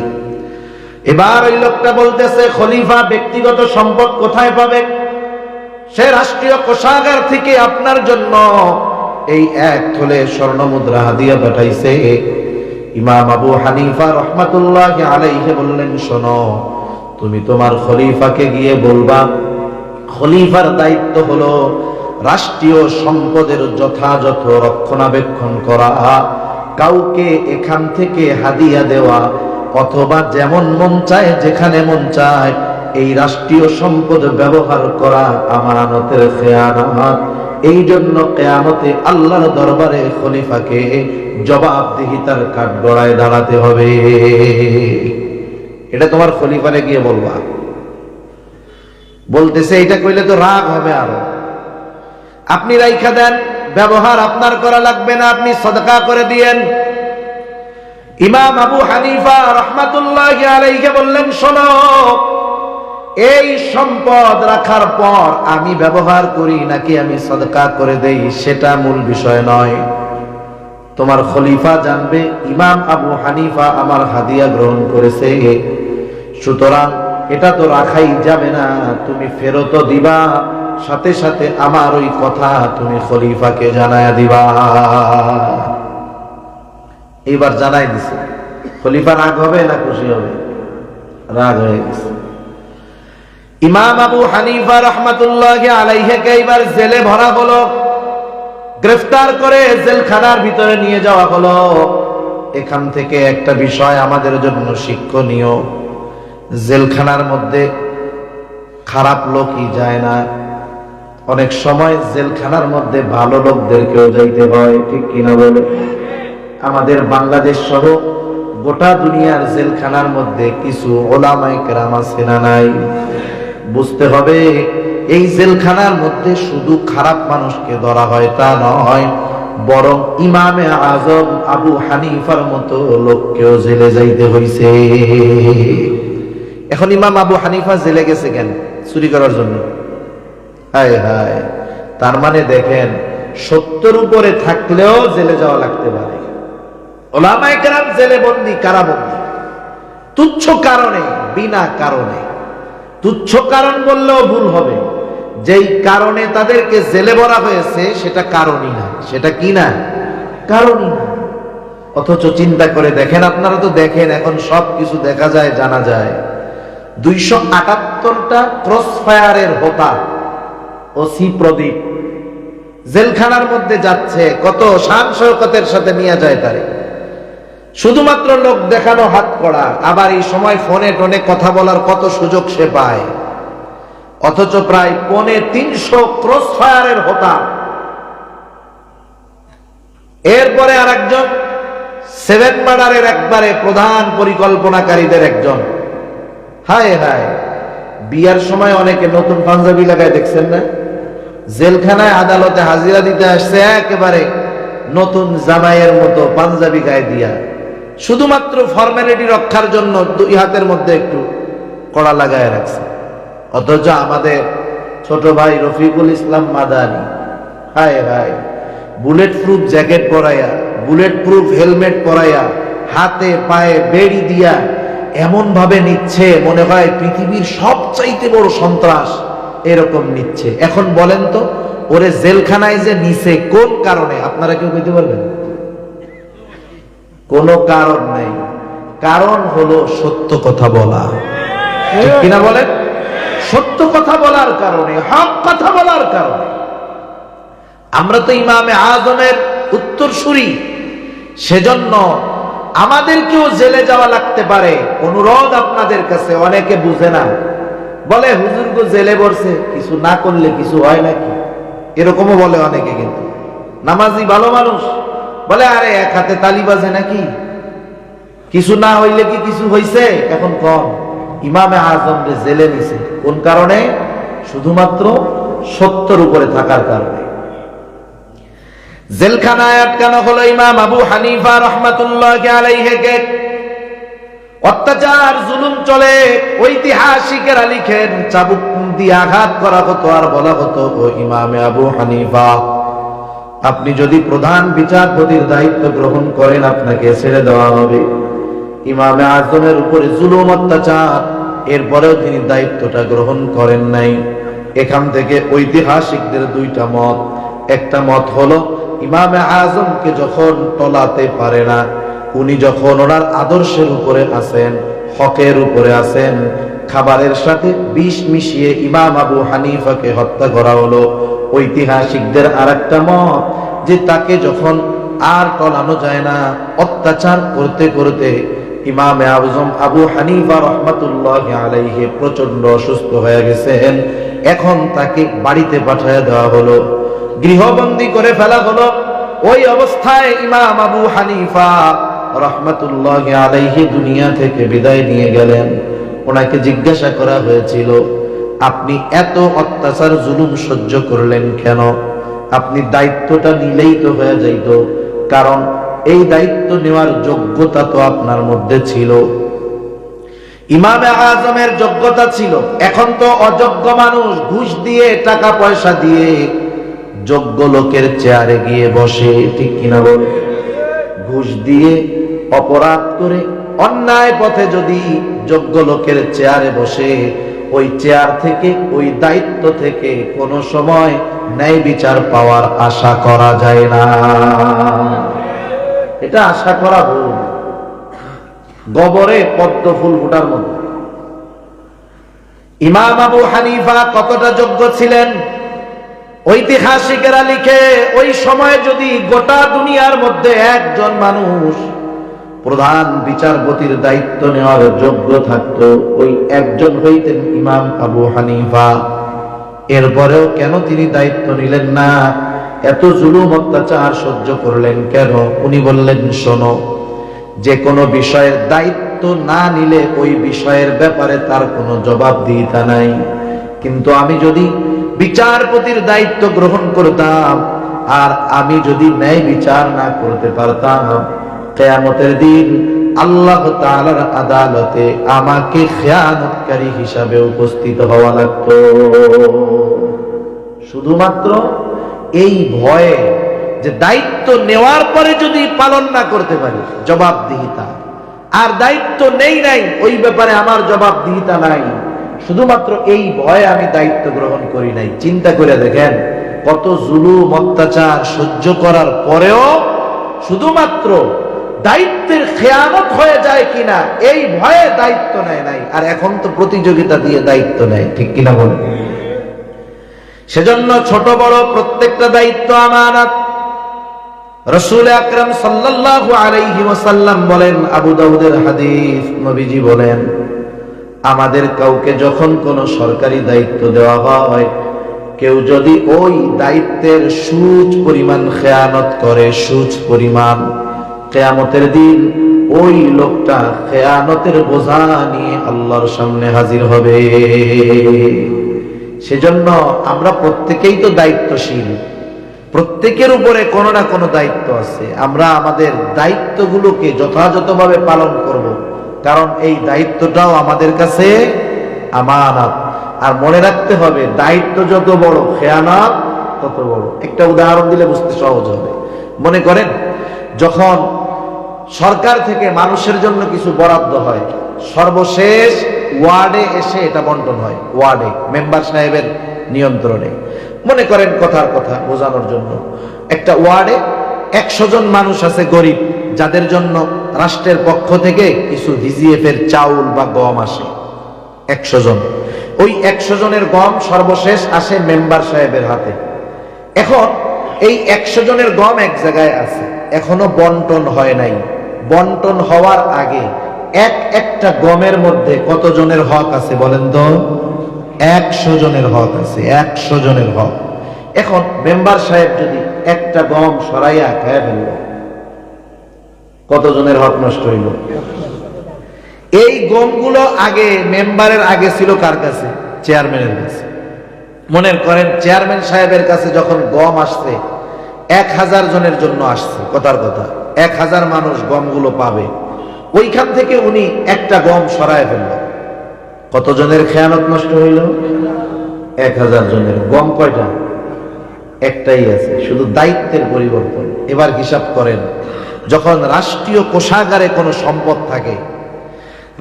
S1: এবার ওই লোকটা বলতেছে, খলিফা ব্যক্তিগত সম্পদ কোথায় পাবে? সে রাষ্ট্রীয় কোষাগার থেকে আপনার জন্য এই এক থলে স্বর্ণ মুদ্রা হাদিয়া পাঠাইছে। ইমাম আবু হানিফা রাহমাতুল্লাহি আলাইহি বললেন, শোনো, তুমি তোমার খলিফাকে গিয়ে বলবা, খলিফার দায়িত্ব হলো রাষ্ট্রীয় সম্পদের যথাযথ রক্ষণাবেক্ষণ করা, কাউকে এখান থেকে হাদিয়া দেওয়া অথবা যেমন মন চায় যেখানে মন চায় এই রাষ্ট্রীয় সম্পদ ব্যবহার করা আমানতের খেয়ানত। এই জন্য কিয়ামতে আল্লাহর দরবারে খলিফাকে জবাবদিহিতার কাঠগড়ায় দাঁড়াতে হবে। এটা তোমার খলিফারে গিয়ে বলবা। বলতেছে, এটা কইলে তো রাগ হবে আরো, আপনি রাইখা দেন, ব্যবহার আপনার করা লাগবে না, আপনি সদকা করে দিয়েন। ইমাম আবু হানিফা রাহমাতুল্লাহি আলাইহি বললেন, শোনো, এই সম্পদ রাখার পর আমি ব্যবহার করি নাকি আমি সদকা করে দেই সেটা মূল বিষয় নয়। তোমার খলিফা জানবে ইমাম আবু হানিফা আমার হাদিয়া গ্রহণ করেছে, সুতরাং এটা তো রাখাই যাবে না, তুমি ফেরত দিবা, সাথে সাথে আমার ওই কথা তুমি খলিফাকে জানায়া দিবা। এইবার জানাই দিছে। খলিফা রাগ হবে না খুশি হবে? রাগ হয়ে গেছে। ইমাম আবু হানিফা রাহমাতুল্লাহি আলাইহি এইবার জেলে ভরা হলো, গ্রেফতার করে জেলখানার ভিতরে নিয়ে যাওয়া হলো। এখান থেকে একটা বিষয় আমাদের জন্য শিক্ষণীয়। জেলখানার মধ্যে খারাপ লোকই যায় না, অনেক সময় জেলখানার মধ্যে ভালো লোকদেরকেও যাইতে হয়, ঠিক কিনা বলে? আমাদের বাংলাদেশ সহ গোটা দুনিয়ার জেলখানার মধ্যে কিছু ওলামায়ে কেরাম আছে না নাই? বুঝতে হবে এই জেলখানার মধ্যে শুধু খারাপ মানুষকে ধরা হয় তা নয়, বরং ইমামে আজম আবু হানিফার মতো লোককেও জেলে যাইতে হইছে। এখন ইমাম আবু হানিফা জেলে গেছে কেন? চুরি করার জন্য। হায় হায়, তার মানে দেখেন 70 উপরে থাকলেও জেলে যাওয়া লাগতে পারে। ওলামায়ে কেরাম জেলে বন্দী, কারাবন্দী তুচ্ছ কারণে, বিনা কারণে। তুচ্ছ কারণ বললেও ভুল হবে, যেই কারণে তাদেরকে জেলে ভরা হয়েছে সেটা কারণই না। সেটা কি না? কারণই না। অথচ চিন্তা করে দেখেন, আপনারা তো দেখেন এখন সব কিছু দেখা যায়, জানা যায়। 278টা ক্রস ফায়ারের হোতা ওসি প্রদীপ জেলখানার মধ্যে যাচ্ছে, কত শান শওকতের সাথে নিয়ে যায় তারে, শুধুমাত্র লোক দেখানো, হাত করা। আবার এই সময় ফোনে টোনে কথা বলার কত সুযোগ সে পায়। অথচ প্রায় 350 ক্রস ফায়ারের হোতা। এরপরে আর একজন 7 মার্ডারের একবারে প্রধান পরিকল্পনাকারীদের একজন। হায় হায়, বিয়ার সময় অনেকে নতুন পাঞ্জাবি লাগায়, দেখছেন না? জেলখানায় আদালতে হাজিরা দিতে আসছে একেবারে নতুন জামাইয়ের মতো পাঞ্জাবি গায়ে দিয়া, শুধুমাত্র ফর্মালিটি রক্ষার জন্য 2 হাতের মধ্যে একটু কড়া লাগায় রাখছে। অথচ আমাদের ছোট ভাই রফিকুল ইসলাম মাদানী, হায় হায়, বুলেট প্রুফ জ্যাকেট পরাইয়া, বুলেট প্রুফ হেলমেট পরাইয়া, হাতে পায়ে বেড়ি দিয়া এমন ভাবে নিচ্ছে মনে হয় পৃথিবীর সবচাইতে বড় সন্ত্রাস, এরকম নিচ্ছে। এখন বলেন তো, ওরে জেলখানায় যে নিছে কোন কারণে? আপনারা কেউ বলতে পারবেন? কোনো কারণ নেই। কারণ হলো সত্য কথা বলা, ঠিক কিনা বলেন? সত্য কথা বলার কারণে, হক কথা বলার কারণে। আমরা তো ইমামে আজমের উত্তরসূরি, সেজন্য আমাদেরকেও জেলে যাওয়া লাগতে পারে। অনুরোধ আপনাদের কাছে, অনেকে বুঝে না, বলে হুজুর গো জেলে বসে, কিছু না করলে কিছু হয় নাকি? এরকমও বলে অনেকে। কিন্তু নামাজি ভালো মানুষ বলে, আরে এক হাতে তালি বাজে নাকি, কিছু না হইলে কি কিছু হইছে? এখন কম, ইমামে আজম জেলে নিছে কোন কারণে? শুধুমাত্র সত্যের উপরে থাকার কারণে। জেলখানায় আটকানো হলো ইমাম আবু হানিফা রাহমাতুল্লাহি আলাইহিকে। অত্যাচার জুলুম চলে, ঐতিহাসিকেরা লিখেন চাবুক দিয়ে আঘাত করা হতো আর বলা হতো, ও ইমামে আবু হানিফা, আপনি যদি প্রধান বিচারপতির দায়িত্ব গ্রহণ করেন আপনাকে ছেড়ে দেওয়া হবে। ইমামে আজমের উপরে জুলুম অত্যাচার, এরপরেও তিনি দায়িত্বটা গ্রহণ করেন নাই। এখান থেকে ঐতিহাসিকদের 2টা মত। একটা মত হলো ইমামে আজমকে যখন টলাতে পারে না, উনি যখন ওনার আদর্শের উপরে আছেন, হকের উপরে আছেন, খাবারের সাথে বিষ মিশিয়ে ইমাম আবু হানিফাকে হত্যা করা হলো। ঐতিহাসিকদের আরেকটা মত যে তাকে যখন আর টলানো যায় না, অত্যাচার করতে করতে ইমামে আজম আবু হানিফা রাহমাতুল্লাহি আলাইহি প্রচন্ড অসুস্থ হয়ে গেছেন। এখন তাকে বাড়িতে পাঠিয়ে দেওয়া হলো, গৃহবন্দী করে ফেলা হলো। ওই অবস্থায় ইমাম আবু হানিফা রাহমাতুল্লাহি আলাইহি দুনিয়া থেকে বিদায় নিয়ে গেলেন। ওনাকে জিজ্ঞাসা করা হয়েছিল, আপনি এত অত্যাচার জুলুম সহ্য করলেন কেন? আপনি দায়িত্বটা নিলেই তো হয়ে যাইত, কারণ এই দায়িত্ব নেওয়ার যোগ্যতা তো আপনার মধ্যে ছিল। ইমামে আজমের যোগ্যতা ছিল। এখন তো অযোগ্য মানুষ ঘুষ দিয়ে, টাকা পয়সা দিয়ে যোগ্য লোকের চেয়ারে গিয়ে বসে, ঠিক কিনা বলে? ঘুষ দিয়ে অপরাধ করে অন্যায় পথে যদি যোগ্য লোকের চেয়ারে বসে, ওই চেয়ার থেকে, ওই দায়িত্ব থেকে কোনো সময় ন্যায় বিচার পাওয়ার আশা করা যায় না। এটা আশা করা ভুল। গোবরে পদ্ম ফুল ফোটার মতো। ইমাম আবু হানিফা কতটা যোগ্য ছিলেন? ঐতিহাসিকেরা লিখে, ওই সময় যদি গোটা দুনিয়ার মধ্যে একজন মানুষ প্রধান বিচারপতির দায়িত্ব নেওয়ার যোগ্য থাকতো, ওই একজন হইতেন ইমাম আবু হানিফা। এরপরেও কেন তিনি দায়িত্ব নিলেন না? এত জুলুম অত্যাচার সহ্য করলেন কেন? উনি বললেন, শোনো, যে কোনো বিষয়ের দায়িত্ব না নিলে ওই বিষয়ের ব্যাপারে তার কোনো জবাবদিহিতা নাই। কিন্তু আমি যদি বিচারপতির দায়িত্ব গ্রহণ করতাম আর আমি যদি ন্যায় বিচার না করতে পারতাম, কিয়ামতের দিন আল্লাহ তাআলার আদালতে আমাকে খেয়ানতকারী হিসাবে উপস্থিত হওয়া লাগতো। শুধুমাত্র এই ভয়ে যে দায়িত্ব নেওয়ার পরে যদি পালন না করতে পারি জবাবদিহিতা, আর দায়িত্ব নেই নাই ওই ব্যাপারে আমার জবাবদিহিতা নাই, শুধুমাত্র এই ভয়ে আমি দায়িত্ব গ্রহণ করি নাই। চিন্তা করে দেখেন কত জুলুম অত্যাচার সহ্য করার পরেও শুধুমাত্র দায়িত্বের খেয়ানত হয়ে যায় কিনা এই ভয়ে দায়িত্ব নেয় নাই। আর এখন তো প্রতিযোগিতা দিয়ে দায়িত্ব নেয়, ঠিক কিনা বলেন? সেজন্য ছোট বড় প্রত্যেকটা দায়িত্ব আমানত। রাসূল আকরাম সাল্লাল্লাহু আলাইহি ওয়াসাল্লাম বলেন, আবু দাউদের হাদিস, নবীজি বলেন, আমাদের কাউকে যখন কোনো সরকারি দায়িত্ব দেওয়া হয়, কেউ যদি ওই দায়িত্বের সুচ পরিমাণ খেয়ানত করে, সুচ পরিমাণ, কিয়ামতের দিন ওই লোকটা খেয়ানতের বোঝা নিয়ে আল্লাহর সামনে হাজির হবে। সেজন্য আমরা প্রত্যেকেই তো দায়িত্বশীল, প্রত্যেকের উপরে কোনো না কোনো দায়িত্ব আছে। আমরা আমাদের দায়িত্বগুলোকে যথাযথভাবে পালন করব, কারণ এই দায়িত্বটাও আমাদের কাছে আমানত। আর মনে রাখতে হবে, দায়িত্ব যত বড় খেয়ানত তত বড়। একটা উদাহরণ দিলে বুঝতে সহজ হবে। মনে করেন যখন সরকার থেকে মানুষের জন্য কিছু বরাদ্দ হয়, সর্বশেষ ওয়ার্ডে এসে এটা বন্টন হয়, ওয়ার্ডে মেম্বার সাহেবের নিয়ন্ত্রণে। মনে করেন কথার কথা বোঝানোর জন্য, একটা ওয়ার্ডে 100 জন মানুষ আছে গরিব, যাদের জন্য রাষ্ট্রের পক্ষ থেকে কিছু ভিজিএফ এর চাউল বা গম আসে। 100 জন, ওই 100 জনের গম সর্বশেষ আসে মেম্বার সাহেবের হাতে। এখন এই 100 জনের গম এক জায়গায় আছে, এখনো বন্টন হয় নাই। বন্টন হওয়ার আগে একটা গমের মধ্যে কত জনের হক আছে বলেন তো? 100 জনের হক আছে, 100 জনের হক। এখন মেম্বার সাহেব যদি একটা গম সরাইয়া খায় ফেলল, কত জনের হক নষ্ট হইল? এই গমগুলো আগে মেম্বারের আগে ছিল কার কাছে? চেয়ারম্যানের কাছে। মনে করেন চেয়ারম্যান সাহেবের কাছে যখন গম আসছে 1000 জনের জন্য আসছে, কথার কথা 1000 মানুষ গমগুলো পাবে, ওইখান থেকে উনি একটা গম সরায় ফেলল, কত জনের খেয়ানত নষ্ট হইল? 1000 জনের। গম কয়টা? একটাই আছে, শুধু দায়িত্বের পরিবর্তন। এবার হিসাব করেন, যখন রাষ্ট্রীয় কোষাগারে কোনো সম্পদ থাকে,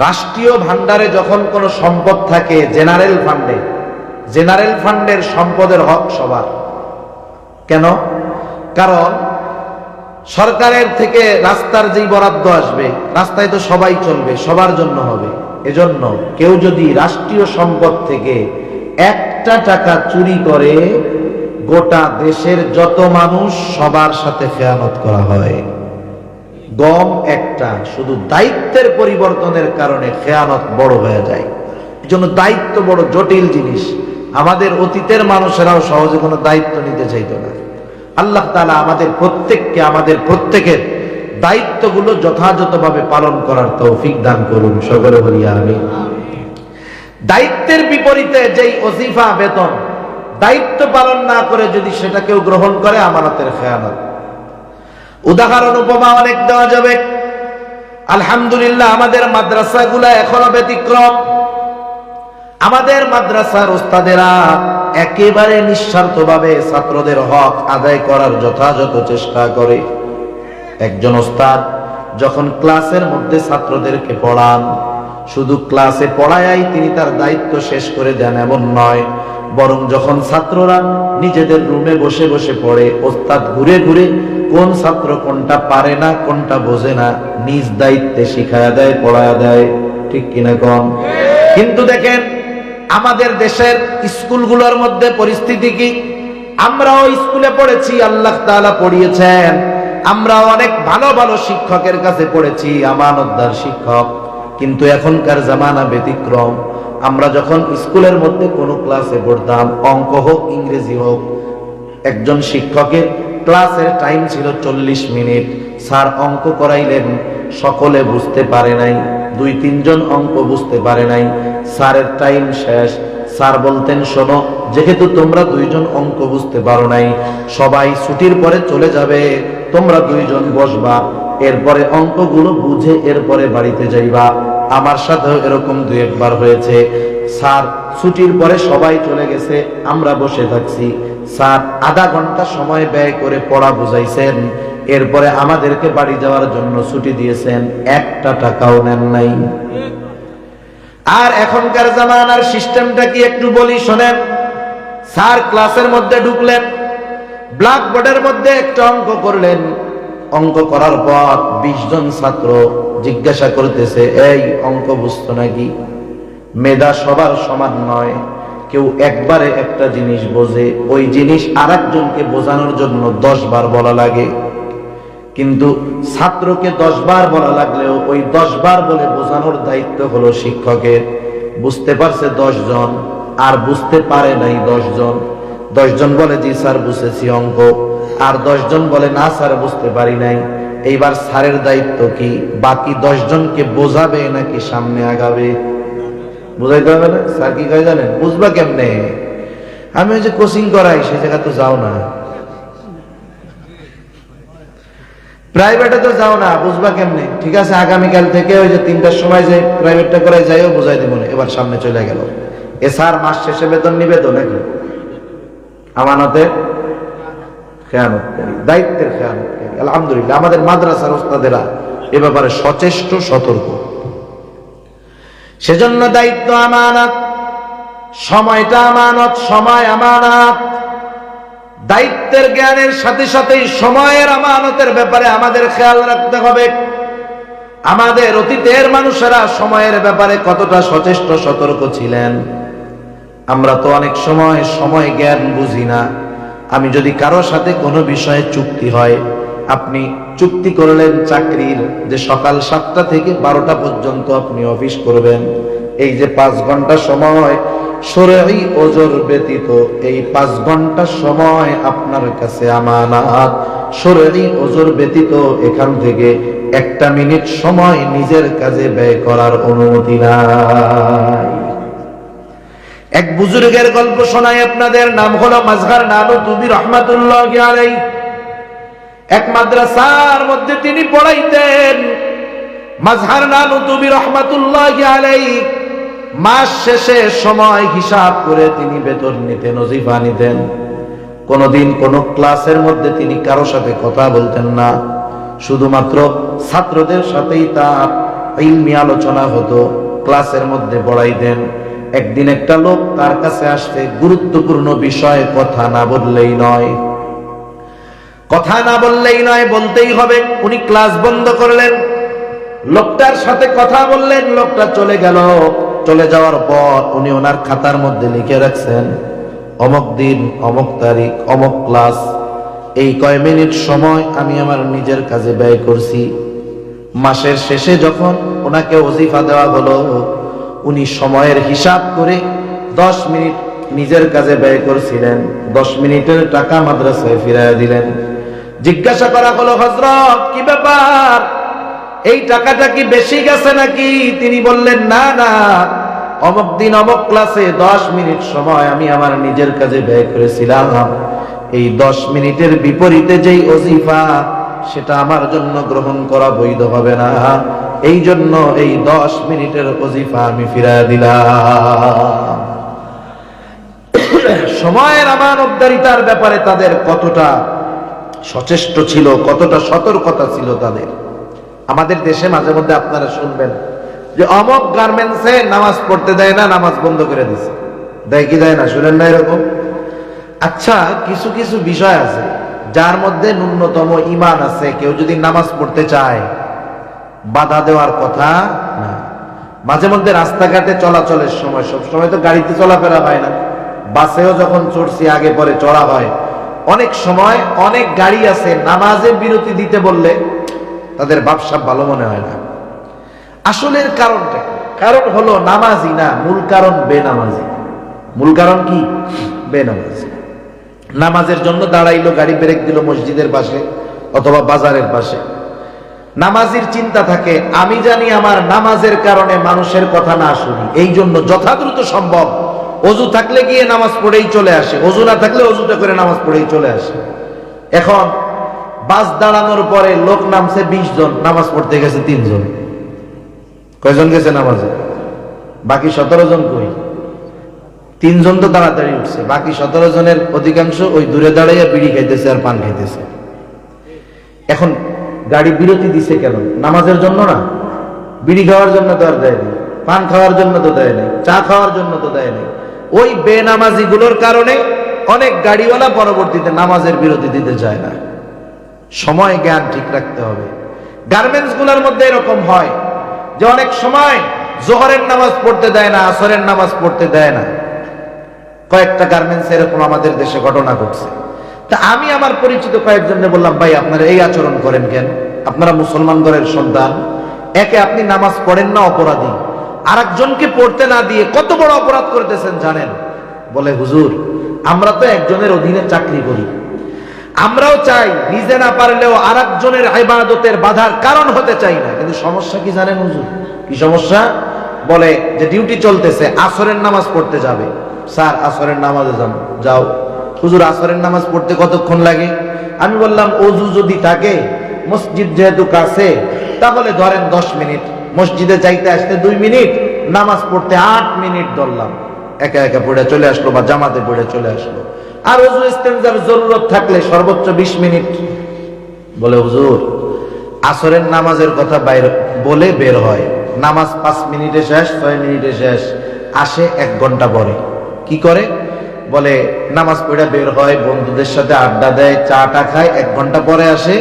S1: রাষ্ট্রীয় ভান্ডারে যখন কোনো সম্পদ থাকে, জেনারেল ফান্ডে, জেনারেল ফান্ডের সম্পদের হক সবার। কেন? কারণ সরকারের থেকে রাস্তার যেই বরাদ্দ আসবে, রাস্তায় তো সবাই চলবে, সবার জন্য হবে। এজন্য কেউ যদি রাষ্ট্রীয় সম্পদ থেকে 1 টাকা চুরি করে, গোটা দেশের যত মানুষ সবার সাথে খেয়ানত করা হয়। গম একটা, শুধু দায়িত্বের পরিবর্তনের কারণে খেয়ানত বড় হয়ে যায়। এজন্য দায়িত্ব বড় জটিল জিনিস। আমাদের অতীতের মানুষেরাও সহজে কোনো দায়িত্ব নিতে চাইতো না। আল্লাহ তাআলা আমাদের প্রত্যেককে, আমাদের প্রত্যেকের দায়িত্বগুলো যথাযথভাবে পালন করার তৌফিক দান করুন, সকলে বলি আমিন। দায়িত্বের বিপরীতে যেই ওজিফা, বেতন, দায়িত্ব পালন না করে যদি সেটা কেউ গ্রহণ করে, আমানতের খেয়ানত। উদাহরণ উপমা অনেক দেওয়া যাবে। আলহামদুলিল্লাহ আমাদের মাদ্রাসাগুলো এখনো ব্যতিক্রম। আমাদের মাদ্রাসার ওস্তাদেরা একেবারে নিঃস্বার্থভাবে ছাত্রদের হক আদায় করার যথাযথ চেষ্টা করে। একজন ওস্তাদ যখন ক্লাসের মধ্যে ছাত্রদেরকে পড়ান, শুধু ক্লাসে পড়ায়াই তিনি তার দায়িত্ব শেষ করে দেন এমন নয়, বরং যখন ছাত্ররা নিজেদের রুমে বসে বসে পড়ে, ওস্তাদ ঘুরে ঘুরে কোন ছাত্র কোনটা পারে না, কোনটা বোঝে না, নিজ দায়িত্বে শিখায়া দেয়, পড়ায়া দেয়, ঠিক কিনা কম? কিন্তু দেখেন আমাদের দেশের স্কুলগুলোর মধ্যে পরিস্থিতি কি? আমরাও স্কুলে পড়েছি, আল্লাহ তাআলা পড়িয়েছেন, আমরা অনেক ভালো ভালো শিক্ষকের কাছে পড়েছি, আমানতদার শিক্ষক, কিন্তু এখনকার জামানা ব্যতিক্রম। আমরা যখন স্কুলের মধ্যে কোনো ক্লাসে পড়তাম, অঙ্ক হোক ইংরেজি হোক, একজন শিক্ষকের ক্লাসের টাইম ছিল 40 মিনিট। স্যার অঙ্ক করাইলেন, সকলে বুঝতে পারে নাই, 2-3 জন অঙ্ক বুঝতে পারে নাই, স্যারের টাইম শেষ। স্যার বলতেন, শোনো, যেহেতু তোমরা 2 জন অঙ্ক বুঝতে পারো নাই, সবাই ছুটির পরে চলে যাবে, তোমরা 2 জন বসবা, এরপরে অঙ্কগুলো বুঝে এরপরে বাড়িতে যাইবা। আমার সাথেও এরকম 2-1 বার হয়েছে। স্যার ছুটির পরে সবাই চলে গেছে, আমরা বসে থাকছি। স্যার আধা ঘন্টা সময় ব্যয় করে পড়া বুঝাইছেন, এরপরে আমাদেরকে বাড়ি যাওয়ার জন্য ছুটি দিয়েছেন, 1 টাকাও নেন নাই। আর এখনকার জামানার সিস্টেমটা কি একটু বলি শোনেন। স্যার ক্লাসের মধ্যে ঢুকলেন, ব্ল্যাকবোর্ডের মধ্যে একটা অঙ্ক করলেন, অঙ্ক করার পর 20 জন ছাত্র জিজ্ঞাসা করতেছে, এই অঙ্ক বুঝতো নাকি? মেধা সবার সমান নয়, কেউ একবারে একটা জিনিস বোঝে, ওই জিনিস আরেকজনকে বোঝানোর জন্য 10 বার বলা লাগে। কিন্তু ছাত্রকে 10 বার বলা লাগলেও ওই 10 বার বলে বোঝানোর দায়িত্ব হলো শিক্ষকের। বুঝতে পারছে 10 জন, আর বুঝতে পারে নাই 10 জন। 10 জন বলে, জি স্যার বুঝেছি অঙ্ক, আর 10 জন বলে, না স্যার বুঝতে পারি নাই। এইবার স্যারের দায়িত্ব কি? বাকি 10 জনকে বোঝাবে নাকি সামনে আগাবে? বুঝাইতে হবে না? স্যার কি কয় জানেন? বুঝবা কেমনে? আমি ওই যে কোচিং করাই, সে জায়গা তো যাও না, প্রাইভেটে তো যাও না, বুঝবা কেমনে? ঠিক আছে, আগামীকাল থেকে ওই যে 3টার সময় যে প্রাইভেটটা করাই যাইও, বুঝাই দিব না। এবার সামনে চলে গেল। এ স্যার মাস শেষে বেতন নিবে তো নাকি? আমানতের খেয়ানতকারী, দায়িত্বের খেয়ানতকারী। আলহামদুলিল্লাহ আমাদের মাদ্রাসার ওস্তাদেরা এ ব্যাপারে সচেষ্ট, সতর্ক। সেজন্য দায়িত্ব আমানত, সময়টা আমানত, সময় আমানত। দায়িত্বের জ্ঞানের সাথে সাথেই সময়ের আমানতের ব্যাপারে আমাদের খেয়াল রাখতে হবে। আমাদের অতীতের মানুষেরা সময়ের ব্যাপারে কতটা সচেষ্ট, সতর্ক ছিলেন। আমরা তো অনেক সময় সময় জ্ঞান বুঝি না। আমি যদি কারো সাথে কোনো বিষয়ে চুক্তি হয়, আপনি চুক্তি করলেন চাকরির, যে সকাল 7টা থেকে 12টা পর্যন্ত আপনি অফিস করবেন, এই যে 5 ঘন্টা সময় শরঈ ওজর ব্যতীত, এই 5 ঘন্টা সময় আপনার কাছে আমানত। শরঈ ওজর ব্যতীত এখান থেকে 1টা মিনিট সময় নিজের কাজে ব্যয় করার অনুমতি নাই। এক বুজুর্গের গল্প শোনাই আপনাদের, নাম হলো মাজহার নানুতুবি রহমাতুল্লাহি আলাইহি। এক মাদ্রাসার মধ্যে তিনি পড়াইতেন। মাজহার নানুতুবি রহমাতুল্লাহি আলাইহি মাস শেষে সময় হিসাব করে তিনি বেতন নিতেন, ওজিফা নিতেন। কোনদিন কোন ক্লাসের মধ্যে তিনি কারো সাথে কথা বলতেন না, শুধুমাত্র ছাত্রদের সাথেই তার ইলমি আলোচনা হতো, ক্লাসের মধ্যে পড়াইতেন। একদিন একটা লোক তার কাছে আসতে, গুরুত্বপূর্ণ বিষয়ে কথা না বললেই নয়, কথা না বললেই নয়, বলতেই হবে। উনি ক্লাস বন্ধ করলেন, লোকটার সাথে কথা বললেন, লোকটা চলে গেল। চলে যাওয়ার পর উনি ওনার খাতার মধ্যে লিখে রাখছেন, অমুক দিন, অমুক তারিখ, অমুক ক্লাস, এই কয় মিনিট সময় আমি আমার নিজের কাজে ব্যয় করছি। মাসের শেষে যখন ওনাকে ওজিফা দেওয়া হলো, উনি সময়ের হিসাব করে 10 মিনিট নিজের কাজে ব্যয় করছিলেন, 10 মিনিটের টাকা মাদ্রাসায় ফিরাইয়া দিলেন। জিজ্ঞাসা করা হলো, হযরত কি ব্যাপার, এই টাকাটা কি বেশি গেছে নাকি? তিনি বললেন, না না, অমুক দিন অমুক ক্লাসে 10 মিনিট সময় আমি আমার নিজের কাজে ব্যয় করেছিলাম, এই 10 মিনিটের বিপরীতে যেই ওজিফা, সেটা আমার জন্য গ্রহণ করা বৈধ হবে না, এই জন্য এই 10 মিনিটের ওজিফা আমি ফিরাইয়া দিলাম। সময়ের আমানতদারিতার ব্যাপারে তাদের কতটা সচেষ্ট ছিল, কতটা সতর্কতা ছিল তাদের। আমাদের দেশে মাঝে মধ্যে আপনারা শুনবেন যে অমুক গার্মেন্টসে নামাজ পড়তে দেয় না, নামাজ বন্ধ করে দিছে, দেয় কি দেয় না? শুনেন না এরকম? আচ্ছা, কিছু কিছু বিষয় আছে যার মধ্যে ন্যূনতম ঈমান আছে, কেউ যদি নামাজ পড়তে চায় বাধা দেওয়ার কথা না। মাঝে মধ্যে রাস্তাঘাটে চলাচলের সময়, সব সময় তো গাড়িতে চলাফেরা হয় না, বাসেও যখন চড়ছি আগে পরে চড়া হয়, অনেক সময় অনেক গাড়ি আছে নামাজের বিরতি দিতে বললে তাদের ব্যবসা ভালো মনে হয় না। আসলের কারণটা, কারণ হলো নামাজি না, মূল কারণ বেনামাজি। মূল কারণ কি? বেনামাজি। নামাজের জন্য দাঁড়াইলো, গাড়ি ব্রেক দিল মসজিদের পাশে অথবা বাজারের পাশে। নামাজির চিন্তা থাকে আমি জানি আমার নামাজের কারণে মানুষের কথা না শুনি, এই জন্য যথাদ্রুত সম্ভব অজু থাকলে গিয়ে নামাজ পড়েই চলে আসে, অজু না থাকলে অজুটা করে নামাজ পড়েই চলে আসে। এখন বাস দাঁড়ানোর পরে লোক নামছে 20 জন, নামাজ পড়তে গেছে 3 জন। কয়জন গেছে নামাজে? বাকি 17 জন কই? 3 জন তো তাড়াতাড়ি উঠছে, বাকি 17 জনের অধিকাংশ ওই দূরে দাঁড়াইয়া বিড়ি খাইতেছে আর পান খাইতেছে। এখন গাড়ি বিরতি দিছে কেন? নামাজের জন্য না, বিড়ি খাওয়ার জন্য তো আর দেয়নি, পান খাওয়ার জন্য তো দেয়নি, চা খাওয়ার জন্য তো দেয়নি। ওই বেনামাজি গুলোর কারণে অনেক গাড়িওয়ালা পরবর্তীতে নামাজের বিরতি দিতে চায় না। সময় জ্ঞান ঠিক রাখতে হবে। গার্মেন্টস গুলোর মধ্যে এরকম হয় যে অনেক সময় জোহরের নামাজ পড়তে দেয় না, আসরের নামাজ পড়তে দেয় না। কয়েকটা গার্মেন্টস এরকম আমাদের দেশে ঘটনা ঘটছে। তা আমি আমার পরিচিত কয়েকজনকে বললাম, ভাই আপনারা এই আচরণ করেন কেন? আপনারা মুসলমান ঘরের সন্তান, একে আপনি নামাজ পড়েন না অপরাধী, আরেকজনকে পড়তে না দিয়ে কত বড় অপরাধ করতেছেন জানেন? বলে হুজুর আমরা তো একজনের অধীনে চাকরি করি, আমরাও চাই নিজে না পারলেও আরেকজনের ইবাদতের বাধার কারণ হতে চাই না। কিন্তু সমস্যা কি জানেন হুজুর? কি সমস্যা? বলে যে ডিউটি চলতেছে, আসরের নামাজ পড়তে যাবে। স্যার আসরের নামাজে যাও। হুজুর আসরের নামাজ পড়তে কতক্ষণ লাগে? আমি বললাম ওযু যদি থাকে, মসজিদ যেহেতু কাছে, তাহলে ধরেন 10 মিনিট, মসজিদে যাইতে আসতে 2 মিনিট, নামাজ পড়তে 8 মিনিট ধরলাম। একা একা পড়ে চলে আসলো বা জামাতে পড়ে চলে আসলো। আর ওযু ইস্তেনজার জরুরত থাকলে সর্বোচ্চ 20 মিনিট। বলে হুজুর আসরের নামাজের কথা বাইরে বলে বের হয়, নামাজ 5 মিনিটে শেষ, 6 মিনিটে শেষ, আসে 1 ঘন্টা পরে। কি করে? বলে নামাজ পড়ে বের হয়, বন্ধুদের সাথে আড্ডা দেয়, চাটা খায়, 1 ঘন্টা পরে আসে।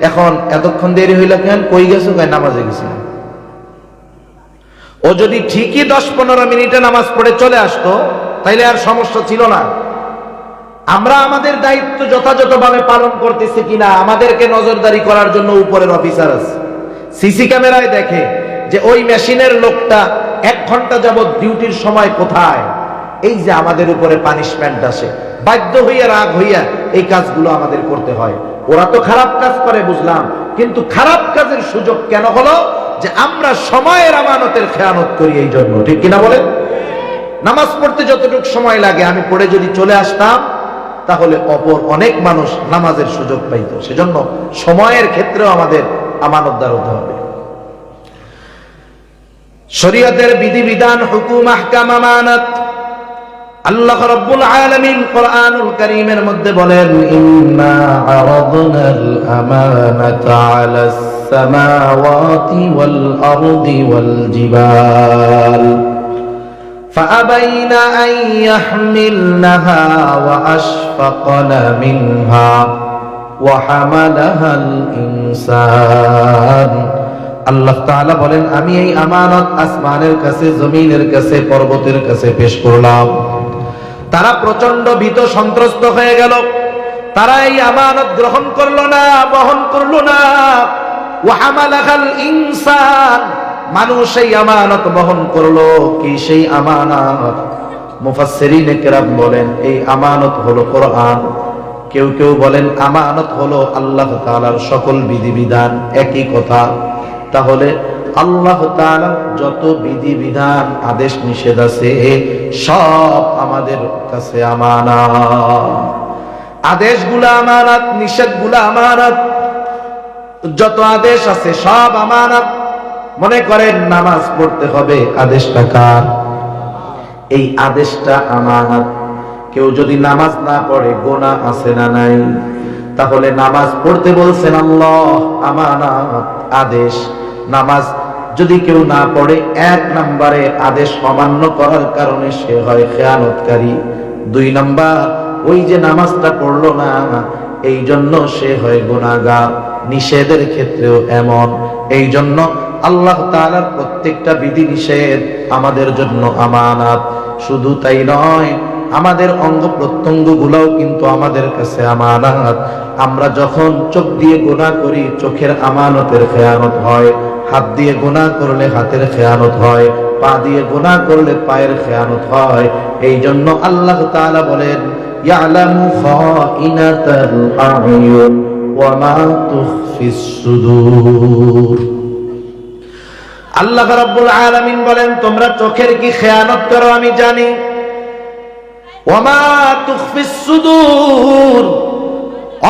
S1: এখন এতক্ষণ দেরি হইল কেন? কই গেছো? কয় নামাজে গেছিলাম। ও যদি ঠিকই 10-15 মিনিটে নামাজ পড়ে চলে আসতো তাইলে আর সমস্যা ছিল না। আমরা আমাদের দায়িত্ব যথাযথভাবে পালন করতেছি কিনা আমাদেরকে নজরদারি করার জন্য উপরের অফিসার আছে, সিসি ক্যামেরায় দেখে যে ওই মেশিনের লোকটা 1 ঘন্টা যাবত ডিউটির সময় কোথায়। এই যে আমাদের উপরে পানিশমেন্ট আসে, বাধ্য হইয়া রাগ হইয়া এই কাজগুলো আমাদের করতে হয়। ওরা তো খারাপ কাজ করে বুঝলাম, কিন্তু খারাপ কাজের সুযোগ কেন হলো? যে আমরা সময়ের আমানতের খেয়ানত করি, এই জন্য। ঠিক কিনা বলেন? নামাজ পড়তে যতটুকু সময় লাগে আমি পড়ে যদি চলে আসতাম তাহলে অপর অনেক মানুষ নামাজের সুযোগ পাইত। সেজন্য সময়ের ক্ষেত্রেও আমাদের আমানতদার হতে হবে। শরীয়তের বিধিবিধান, হুকুম, আহকাম, আমানত আল্লাহ রাব্বুল আলামিন কোরআনুল কারীমের মধ্যে বলেন, ইন্না আরাদনাল আমানাতা আলাস সামাওয়াতি ওয়াল আরদি ওয়াল জিবাল فأبين أن يحملنها وأشفقن منها وحملها الإنسان। আল্লাহ তাআলা বলেন আমি এই আমানত আসমানের কাছে, জমিনের কাছে, পর্বতের কাছে পেশ করলাম। তারা প্রচন্ড ভীত সন্ত্রস্ত হয়ে গেল, তারা এই আমানত গ্রহণ করলো না, বহন করলো না। ওয়া হামালাহাল ইনসান, মানুষ এই আমানত বহন করলো। কি সেই আমানত? মুফাসসিরিনে কেরাম বলেন এই আমানত হলো কোরআন। কেউ কেউ বলেন আমানত হলো আল্লাহ তাআলার সকল বিধিবিধান। একই কথা। তাহলে আল্লাহ তাআলা যত বিধিবিধান, আদেশ নিষেধ আছে সব আমাদের কাছে আমানত। আদেশগুলো আমানত, নিষেধগুলো আমানত। যত আদেশ আছে সব আমানত। মনে করেন নামাজ পড়তে হবে, আদেশটা কার? এই আদেশটা আমানত। কেউ যদি নামাজ না পড়ে গুনাহ আছে না নাই? তাহলে নামাজ পড়তে বলছেন আল্লাহ, আমানত, আদেশ। নামাজ যদি কেউ না পড়ে 1 নম্বরে আদেশ অমান্য করার কারণে সে হয় খেয়ানতকারী। 2 নম্বর ওই যে নামাজটা পড়লো না এই জন্য সে হয় গুনাহগার। নিষেধের ক্ষেত্রেও এমন। এই জন্য আল্লাহ তাআলার প্রত্যেকটা বিধি নিষেধ আমাদের জন্য আমানত। শুধু তাই নয়, আমাদের অঙ্গ প্রত্যঙ্গ গুলাও কিন্তু আমাদের কাছে আমানত। আমরা যখন চোখ দিয়ে গুনাহ করি, চোখের আমানতের খেয়ানত হয়। হাত দিয়ে গুনাহ করলে হাতের খেয়ানত হয়। পা দিয়ে গুনাহ করলে পায়ের খেয়ানত হয়। এই জন্য আল্লাহ তাআলা বলেন, ইয়ালামু খাইনাতাল আ'য়ুন ওয়া মা তুখফিস সুদূর। আল্লাহ রাব্বুল আলামিন বলেন, তোমরা চোখের কি খেয়ানত করো আমি জানি। ওয়া মা তুখফিস সুদূর,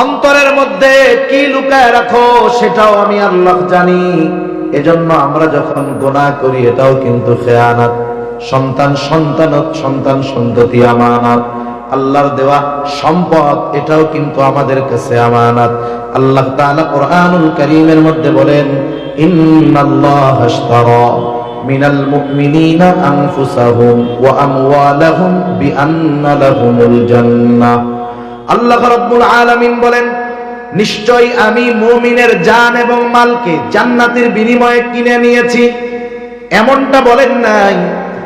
S1: অন্তরের মধ্যে কি লুকায় রাখো সেটাও আমি আল্লাহ জানি। এজন্য আমরা যখন গুনাহ করি এটাও কিন্তু খেয়ানত। সন্তান সন্ততি আমানত, আল্লাহর দেওয়া সম্পদ এটাও কিন্তু আমাদের কাছে আমানত। আল্লাহ তাআলা কোরআনুল কারীমের মধ্যে বলেন, ইন্নাল্লাহা আশতারা মিনাল মুমিনিনা আনফুসাহুম ওয়া আমওয়ালাহুম বিআন্না লাহুমুল জান্নাহ। আল্লাহ রাব্বুল আলামিন বলেন, নিশ্চয় আমি মুমিনের জান এবং মালকে জান্নাতের বিনিময়ে কিনে নিয়েছি। এমনটা বলেন নাই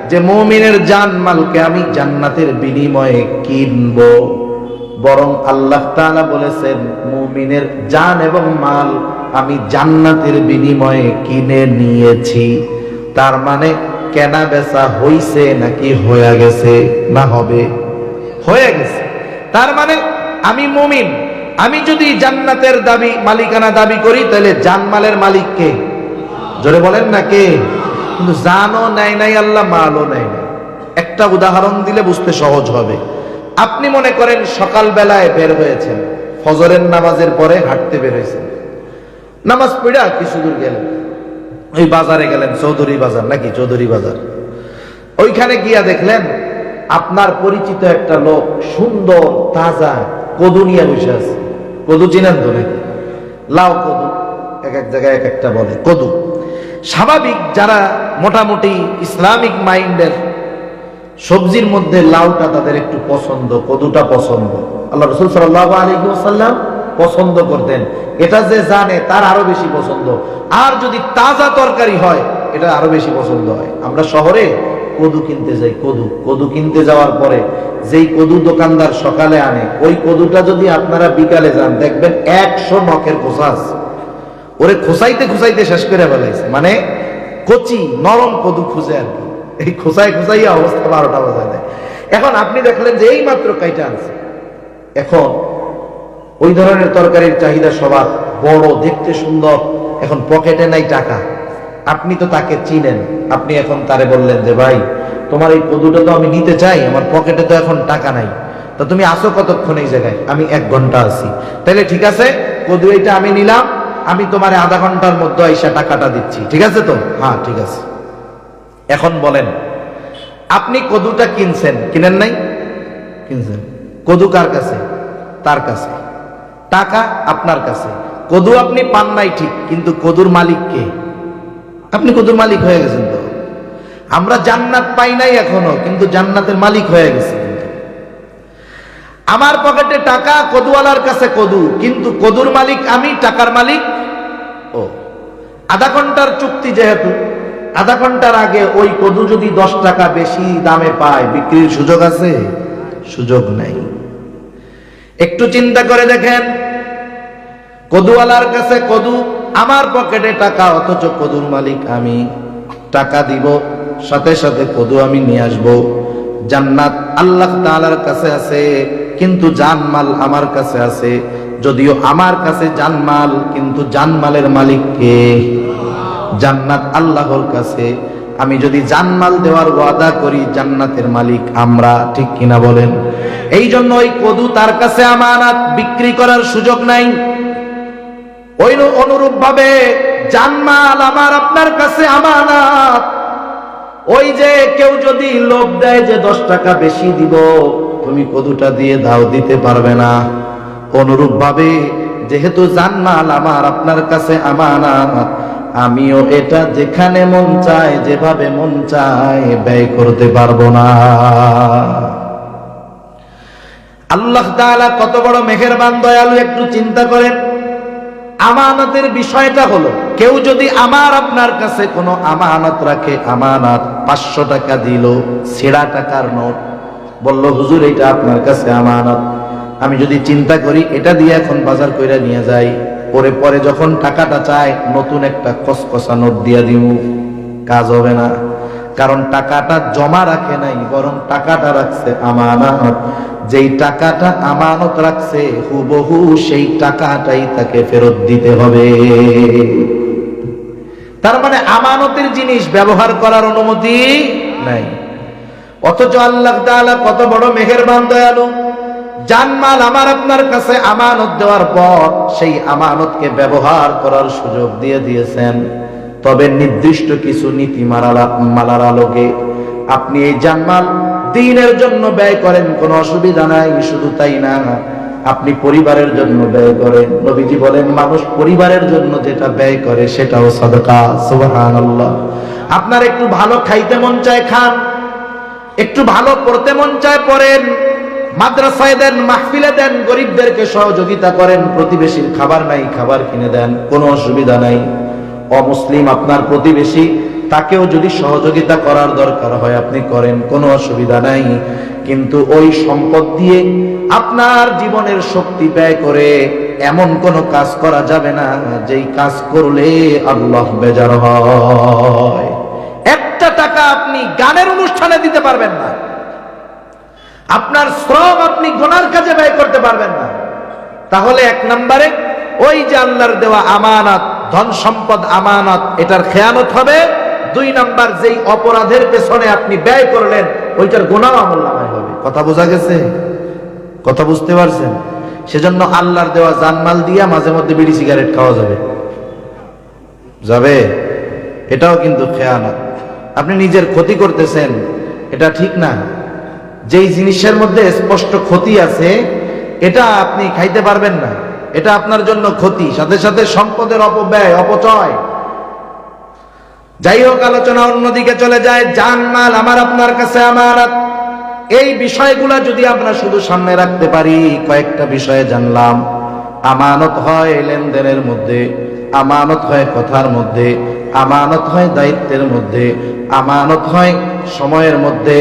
S1: যে মুমিনের জান মালকে আমি জান্নাতের বিনিময়ে কিনবো, বরং আল্লাহ তাআলা বলেছেন মুমিনের জান এবং মাল আমি জান্নাতের বিনিময়ে কিনে নিয়েছি। তার মানে কেনা বেচা হইছে নাকি হয়ে গেছে? না হবে, হয়ে গেছে। তার মানে আমি মুমিন, আমি যদি জান্নাতের মালিকানা দাবি করি তাহলে জানমালের মালিক কে? জোরে বলেন না কে? কিন্তু জানও নেয় নাই আল্লাহ, মালও নেয় নাই। একটা উদাহরণ দিলে বুঝতে সহজ হবে। আপনি মনে করেন সকাল বেলায় বের হয়েছেন, ফজরের নামাজের পরে হাঁটতে বের হয়েছেন, নামাজ পড়া কিছু দূর গেলেন, ওই বাজারে গেলেন, চৌধুরী বাজার নাকি চৌধুরী বাজার, ওইখানে গিয়া দেখলেন আপনার পরিচিত একটা লোক সুন্দর তাজা কদু নিয়ে বসে আছে। কদু চিনেন তো নাকি? লাউ কদু, এক এক জায়গায় এক একটা বলে কদু। স্বাভাবিক যারা মোটামুটি ইসলামিক মাইন্ডের, সবজির মধ্যে লাউটা তাদের একটু পছন্দ, কদুটা পছন্দ। আল্লাহ রাসূল সাল্লাল্লাহু আলাইহি ওয়াসাল্লাম পছন্দ করতেন। এটা যে জানে তার আরো বেশি পছন্দ। আর যদি তাজা তরকারি হয় এটা আরো বেশি পছন্দ হয়। আমরা শহরে কদু কিনতে যাই, কদু কিনতে যাওয়ার পরে যেই কদু দোকানদার সকালে আনে, ওই কদুটা যদি আপনারা বিকালে যান দেখবেন 100 নখের খোসা আছে। ওরে খোসাইতে খোসাইতে শেষ করে ফেলাইছে, মানে কচি নরম কদু খুঁজে আর কি। এই খোসাইয়া অবস্থা 12টা বাজায় দেয়। এখন আপনি দেখলেন যে এই মাত্র কাইটা আনছে, এখন ওই ধরনের তরকারির চাহিদা সবার বড়, দেখতে সুন্দর, এখন পকেটে নাই টাকা। আপনি তো তাকে চিনেন, আপনি এখন তারে বললেন যে ভাই তোমার এই কদুটা তো আমি নিতে চাই, আমার পকেটে তো এখন টাকা নাই, তো তুমি আসো কতক্ষণ এই জায়গায়? আমি 1 ঘন্টা আছি। তাহলে ঠিক আছে, কদু এইটা আমি নিলাম, আমি তোমার আধা ঘন্টার মধ্যে আইসা টাকাটা দিচ্ছি, ঠিক আছে তো? হ্যাঁ ঠিক আছে। এখন বলেন, আপনি কদুটা কিনছেন, কিনেন নাই? কিনছেন। কদু কার কাছে? তার কাছে। টাকা আপনার কাছে। কদু আপনি পান নাই ঠিক, কিন্তু কদুর মালিক কে? আপনি কদুর মালিক হয়ে গেছেন। তো আমরা জান্নাত পাই নাই এখনো, কিন্তু জান্নাতের মালিক হয়ে গেছে। আমার পকেটে টাকা, কদুওয়ালার কাছে কদু, কিন্তু কদুর মালিক আমি, টাকার মালিক ও। আধা ঘন্টার চুক্তি, যেহেতু আধা ঘন্টার আগে ওই কদু যদি 10 টাকা বেশি দামে পায়, বিক্রির সুযোগ আছে? সুযোগ নাই। একটু চিন্তা করে দেখেন, কদুওয়ালার কাছে কদু, আমার পকেটে টাকা, অথচ কদুর মালিক আমি। টাকা দিব, সাথে সাথে কদু আমি নিয়ে আসবো। জান্নাত আল্লাহ তাআলার কাছে আছে, কিন্তু জানমাল আমার কাছে আছে। যদিও আমার কাছে জানমাল, কিন্তু জানমালের মালিক কে? জান্নাত আল্লাহর কাছে। আমি যদি জানমাল দেওয়ার ওয়াদা করি, জান্নাতের মালিক আমরা, ঠিক কিনা বলেন? এই জন্য ওই কদু তার কাছে আমানত, বিক্রি করার সুযোগ নাই। ওই অনুরূপ ভাবে জানমাল আমার আপনার কাছে আমানত। ওই যে কেউ যদি লোভ দেয় যে 10 টাকা বেশি দিব, তুমি কদুটা দিয়ে দাও, দিতে পারবে না। অনুরূপ ভাবে যেহেতু জানমাল আমার আপনার কাছে আমানত, আমিও এটা যেখানে মন চায়, যেভাবে মন চায় ব্যয় করতে পারবো না। আল্লাহ তাআলা কত বড় মেহেরবান, দয়ালু, একটু চিন্তা করেন। আমানতের বিষয়টা হলো, কেউ যদি আমার আপনার কাছে কোনো আমানত রাখে, আমানত 500 টাকা দিল, ছেঁড়া টাকার নোট, বলল, হুজুর এটা আপনার কাছে আমানত। আমি যদি চিন্তা করি এটা দিয়ে এখন বাজার কইরা নিয়ে যাই, পরে যখন টাকাটা চাই নতুন একটা কসকসা নোট দিয়া দিব, কাজ হবে না। কারণ টাকাটা জমা রাখে নাই, বরং টাকাটা রাখছে আমানত। যেই টাকাটা আমানত রাখছে হুবহু সেই টাকাটাই তাকে ফেরত দিতে হবে। তার মানে আমানতের জিনিস ব্যবহার করার অনুমতি নাই। অথচ আল্লাহ তাআলা কত বড় মেহেরবান দয়ালু, জানমাল আমার আপনার কাছে আমানত দেওয়ার পর সেই আমানতকে ব্যবহার করার সুযোগ দিয়ে দিয়েছেন। তবে নির্দিষ্ট কিছু নীতি মালার আলোকে আপনি এই জানমাল দ্বীনের জন্য ব্যয় করেন, কোনো অসুবিধা নাই। শুধু তাই না, আপনি পরিবারের জন্য ব্যয় করেন। নবীজি বলেন, মানুষ পরিবারের জন্য যেটা ব্যয় করে সেটাও সাদকা। সুবহানাল্লাহ। আপনার একটু ভালো খাইতে মন চায় খান, একটু ভালো পড়তে মন চায় পড়েন, মাদ্রাসায় দেন, মাহফিলে দেন, গরিবদেরকে সহযোগিতা করেন, প্রতিবেশীর খাবার নাই খাবার কিনে দেন, কোনো অসুবিধা নাই। অমুসলিম আপনার প্রতিবেশী, তাকেও যদি সহযোগিতা করার দরকার হয় আপনি করেন, কোনো অসুবিধা নাই। কিন্তু ওই সম্পদ দিয়ে আপনার জীবনের শক্তি ব্যয় করে এমন কোন কাজ করা যাবে না যেই কাজ করলে আল্লাহ বেজার হয়। একটা টাকা আপনি গানের অনুষ্ঠানে দিতে পারবেন না, আপনার শ্রম আপনি গুনার কাজে ব্যয় করতে পারবেন না। তাহলে এক নম্বরে ওই যে আল্লাহর দেওয়া আমানত, ধন সম্পদ আমানত, এটার খেয়ানত হবে। দুই নাম্বার, যেই অপরাধের পেছনে আপনি ব্যয় করলেন ওইটার গুনাহ আমলনামায় হবে। কথা বোঝা গেছে? কথা বুঝতে পারছেন? সেজন্য আল্লাহর দেওয়া জানমাল দিয়া মাঝে মধ্যে বিড়ি সিগারেট খাওয়া যাবে? যাবে? এটাও কিন্তু খেয়ানত। আপনি নিজের ক্ষতি করতেছেন, এটা ঠিক না। যেই জিনিসের মধ্যে স্পষ্ট ক্ষতি আছে এটা আপনি খাইতে পারবেন না, এটা আপনার জন্য ক্ষতি। সাথে সাথে সম্পদের অপব্যয়, অপচয়। যাই হোক, আলোচনা অন্যদিকে চলে যায়। জানমাল আমার আপনার কাছে আমানত। এই বিষয়গুলা যদি আমরা শুধু সামনে রাখতে পারি, কয়েকটা বিষয়ে জানলাম। আমানত হয় লেনদেনের মধ্যে, আমানত হয় কথার মধ্যে, আমানত হয় দায়িত্বের মধ্যে, আমানত হয় সময়ের মধ্যে,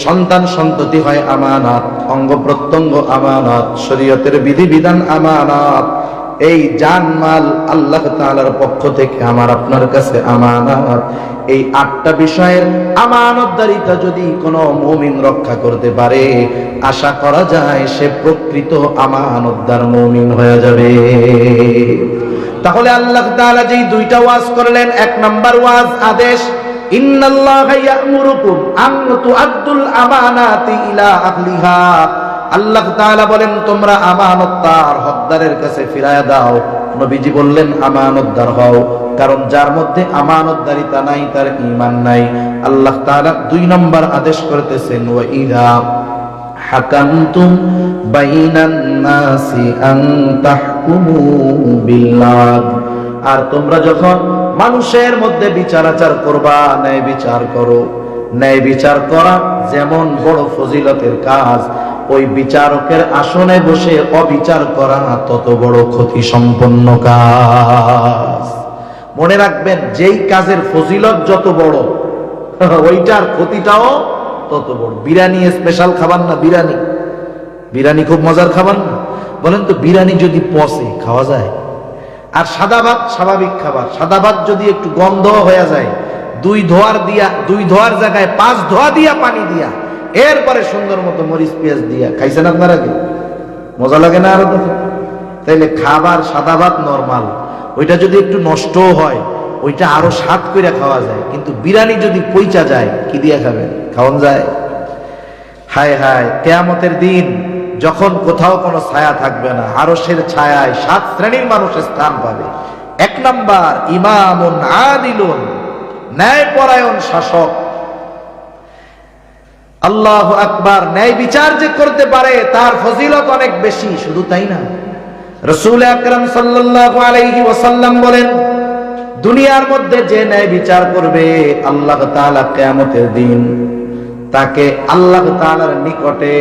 S1: সন্তান সন্ততি হয় আমানত, অঙ্গ প্রত্যঙ্গ আমানত, শরীয়তের বিধিবিধান আমানত। এই জানমাল আল্লাহ তাআলার পক্ষ থেকে আমার আপনার কাছে আমানত। এই 8টা বিষয়ের আমানতদারিতা যদি কোনো মুমিন রক্ষা করতে পারে, আশা করা যায় সে প্রকৃত আমানতদার মুমিন হয়ে যাবে। তাহলে আল্লাহ তাআলা যেই 2টা ওয়াজ করলেন, 1 নাম্বার ওয়াজ আদেশ, ইন্নাল্লাহা ইয়া'মুরুকুম আন তুআদ্দুল আমানাতি ইলা আহলিহা। আল্লাহ তাআলা বলেন তোমরা আমানত তার হকদারের কাছে ফিরায়া দাও। নবীজি বললেন আমানতদার হও, কারণ যার মধ্যে আমানতদারিতা নাই তার ঈমান নাই। আল্লাহ তাআলা 2 নম্বর আদেশ করতেছেন, ওয়া ইযা হাকামতুম বাইনান নাসি আন তাহকুমু বিল্লাহ। আর তোমরা যখন মানুষের মধ্যে বিচার আচার করবা, ন্যায় বিচার করো। ন্যায় বিচার করা যেমন বড় ফজিলতের কাজ, ওই বিচারকের আসনে বসে অবিচার করা তত বড় ক্ষতি সম্পন্ন কাজ। মনে রাখবেন, যেই কাজের ফজিলত যত বড় ওইটার ক্ষতিটাও তত বড়। বিরিয়ানি স্পেশাল খাবার না? বিরিয়ানি খুব মজার খাবার না? বলেন তো, বিরিয়ানি যদি পচে খাওয়া যায়? আর সাদা ভাত স্বাভাবিক খাবার, সাদা ভাত যদি একটু গন্ধ হয়ে যায়, 2 ধোয়ার জায়গায় 5 ধোয়া দিয়া পানি দিয়া এরপরে সুন্দর মতো মরিচ পেঁয়াজ দিয়া খাইছেন আপনারা? কি মজা লাগে না? আরো দেখো, তাইলে খাবার সাদা ভাত নরমাল, ওইটা যদি একটু নষ্ট হয় ওইটা আরো স্বাদ করে খাওয়া যায়। কিন্তু বিরিয়ানি যদি পইচা যায়, কি দিয়া খাবেন? খাওয়ান যায়? হায় হায়, কিয়ামতের দিন যখন কোথাও কোনো ছায়া থাকবে না, আরশের ছায়ায় 7 শ্রেণীর মানুষ স্থান পাবে। 1 নাম্বার, ইমামুন আদিলুন, ন্যায়পরায়ণ শাসক। আল্লাহু আকবার। ন্যায় বিচার যে করতে পারে তার ফজিলত অনেক বেশি। শুধু তাই না, রাসূল আকরাম সাল্লাল্লাহু আলাইহি ওয়াসাল্লাম বলেন, দুনিয়ার মধ্যে যে ন্যায় বিচার করবে আল্লাহ তাআলা কিয়ামতের দিন তাকে আল্লাহ তাআলার নিকটে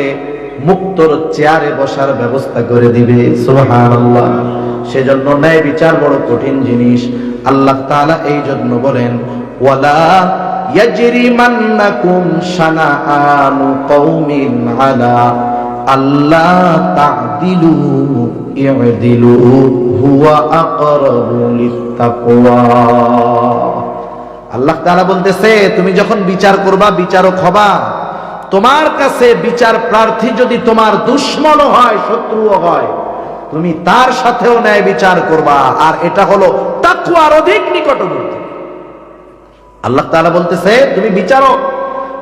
S1: মুক্তর চেয়ারে বসার ব্যবস্থা করে দিবে। সুবহানাল্লাহ। সেজন্য ন্যায় বিচার বড় কঠিন জিনিস। আল্লাহ তাআলা এই জন্য বলেন, ওয়ালা ইয়াজরিমান্নাকুম শানাআনু কওমিন আলা আল্লা তা'দিলু ই'দিলু হুয়া আকরাবু লিত্তাকওয়া। আল্লাহ তাআলা বলতেছে, তুমি যখন বিচার করবা, বিচারক হবা, তোমার কাছে বিচার প্রার্থী যদি তোমার দুশমনও হয়, শত্রুও হয়, তুমি তার সাথেও ন্যায় বিচার করবা, আর এটা হলো তাকওয়ার অধিক নিকটবর্তী। আল্লাহ তাআলা বলতেছে, তুমি বিচারক,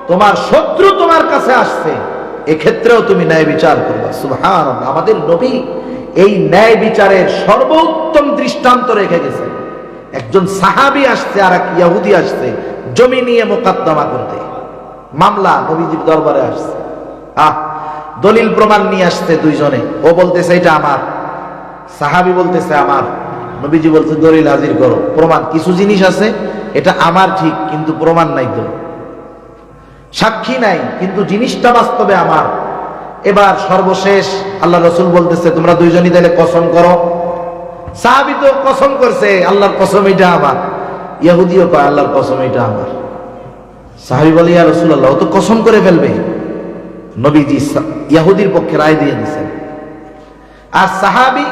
S1: তোমার শত্রু তোমার কাছে আসছে, এক্ষেত্রেও তুমি ন্যায় বিচার করবা। সুবহানাল্লাহ। আমাদের নবী এই ন্যায় বিচারের সর্বোত্তম দৃষ্টান্ত রেখে গেছেন। একজন সাহাবী আসছে আর এক ইহুদি আসছে জমি নিয়ে মোকদ্দমা করতে, মামলা নবীজির দরবারে আসছে। দলিল প্রমাণ নিয়ে আসছে দুইজনে। ও বলতেছে এটা আমার, সাহাবী বলতেছে আমার। নবীজি বলছে দলিল হাজির করো, প্রমাণ। কিছু জিনিস আছে এটা আমার ঠিক, কিন্তু প্রমাণ নাই, তো সাক্ষী নাই, কিন্তু জিনিসটা বাস্তবে আমার। এবার সর্বশেষ আল্লাহ রাসূল বলতেছে তোমরা দুইজনই তাহলে কসম করো। সাহাবী তো কসম করছে, আল্লাহর কসম এটা আমার। ইহুদিও কয় আল্লাহর কসম এটা আমার। সাহাবী বলে ইয়া রাসূলুল্লাহ, ও তো কসম করে ফেলবে। নবীজি ইহুদির পক্ষে রায় দিয়ে দিয়েছেন। আর সাহাবী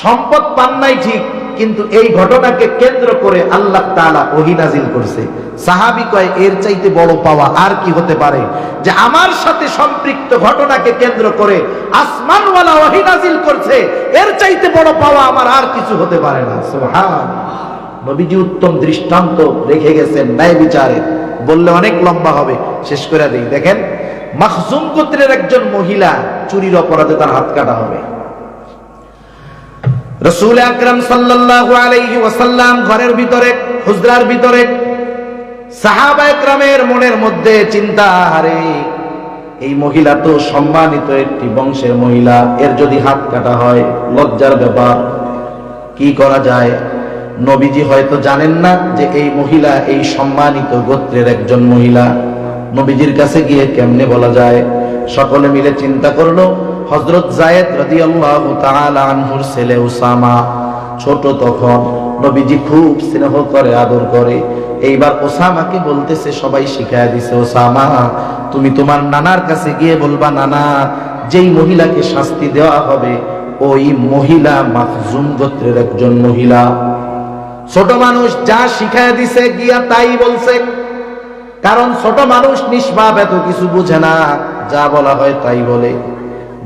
S1: সম্পদ পান নাই ঠিক, কিন্তু এই ঘটনাকে কেন্দ্র করে আল্লাহ তাআলা ওহী নাজিল করছে। সাহাবী কয় এর চাইতে বড় পাওয়া আর কি হতে পারে, যে আমার সাথে সম্পৃক্ত ঘটনাকে কেন্দ্র করে আসমানওয়ালা ওহী নাজিল করছে, এর চাইতে বড় পাওয়া আমার আর কিছু হতে পারে না। সুবহানাল্লাহ। নবীজি উত্তম দৃষ্টান্ত রেখে গেছেন ন্যায় বিচারে। বললে অনেক লম্বা হবে, শেষ করে দেই। দেখেন, মাখজুম গোত্রের একজন মহিলা চুরির অপরাধে তার হাত কাটা হবে। রাসূল আকরাম সাল্লাল্লাহু আলাইহি ওয়াসাল্লাম ঘরের ভিতরে, হুজরার ভিতরে, সাহাবায়ে কেরামের মনের মধ্যে চিন্তা, আরে এই মহিলা তো সম্মানিত একটি বংশের মহিলা, এর যদি হাত কাটা হয় লজ্জার ব্যাপার, কি করা যায়? নবীজি হয়তো জানেন না যে এই মহিলা এই সম্মানিত গোত্রের একজন মহিলা। নবীজির কাছে গিয়ে কেমনে বলা যায়? সকলে মিলে চিন্তা করলো। হযরত যায়েদ রাদিয়াল্লাহু তাআলা আনহুর ছেলে উসামা ছোট, তখন নবীজি খুব স্নেহ করে, আদর করে। এইবার ওসামাকে বলতেছে, সবাই শিখায়া দিছে, ওসামা তুমি তোমার নানার কাছে গিয়ে বলবা, নানা যেই মহিলাকে শাস্তি দেওয়া হবে ওই মহিলা মাখজুম গোত্রের একজন মহিলা। ছোট মানুষ যা শিখায়া দিছে গিয়া তাই বলছে, কারণ ছোট মানুষ নিষ্পাপ, এত কিছু বুঝে না, যা বলা হয় তাই বলে।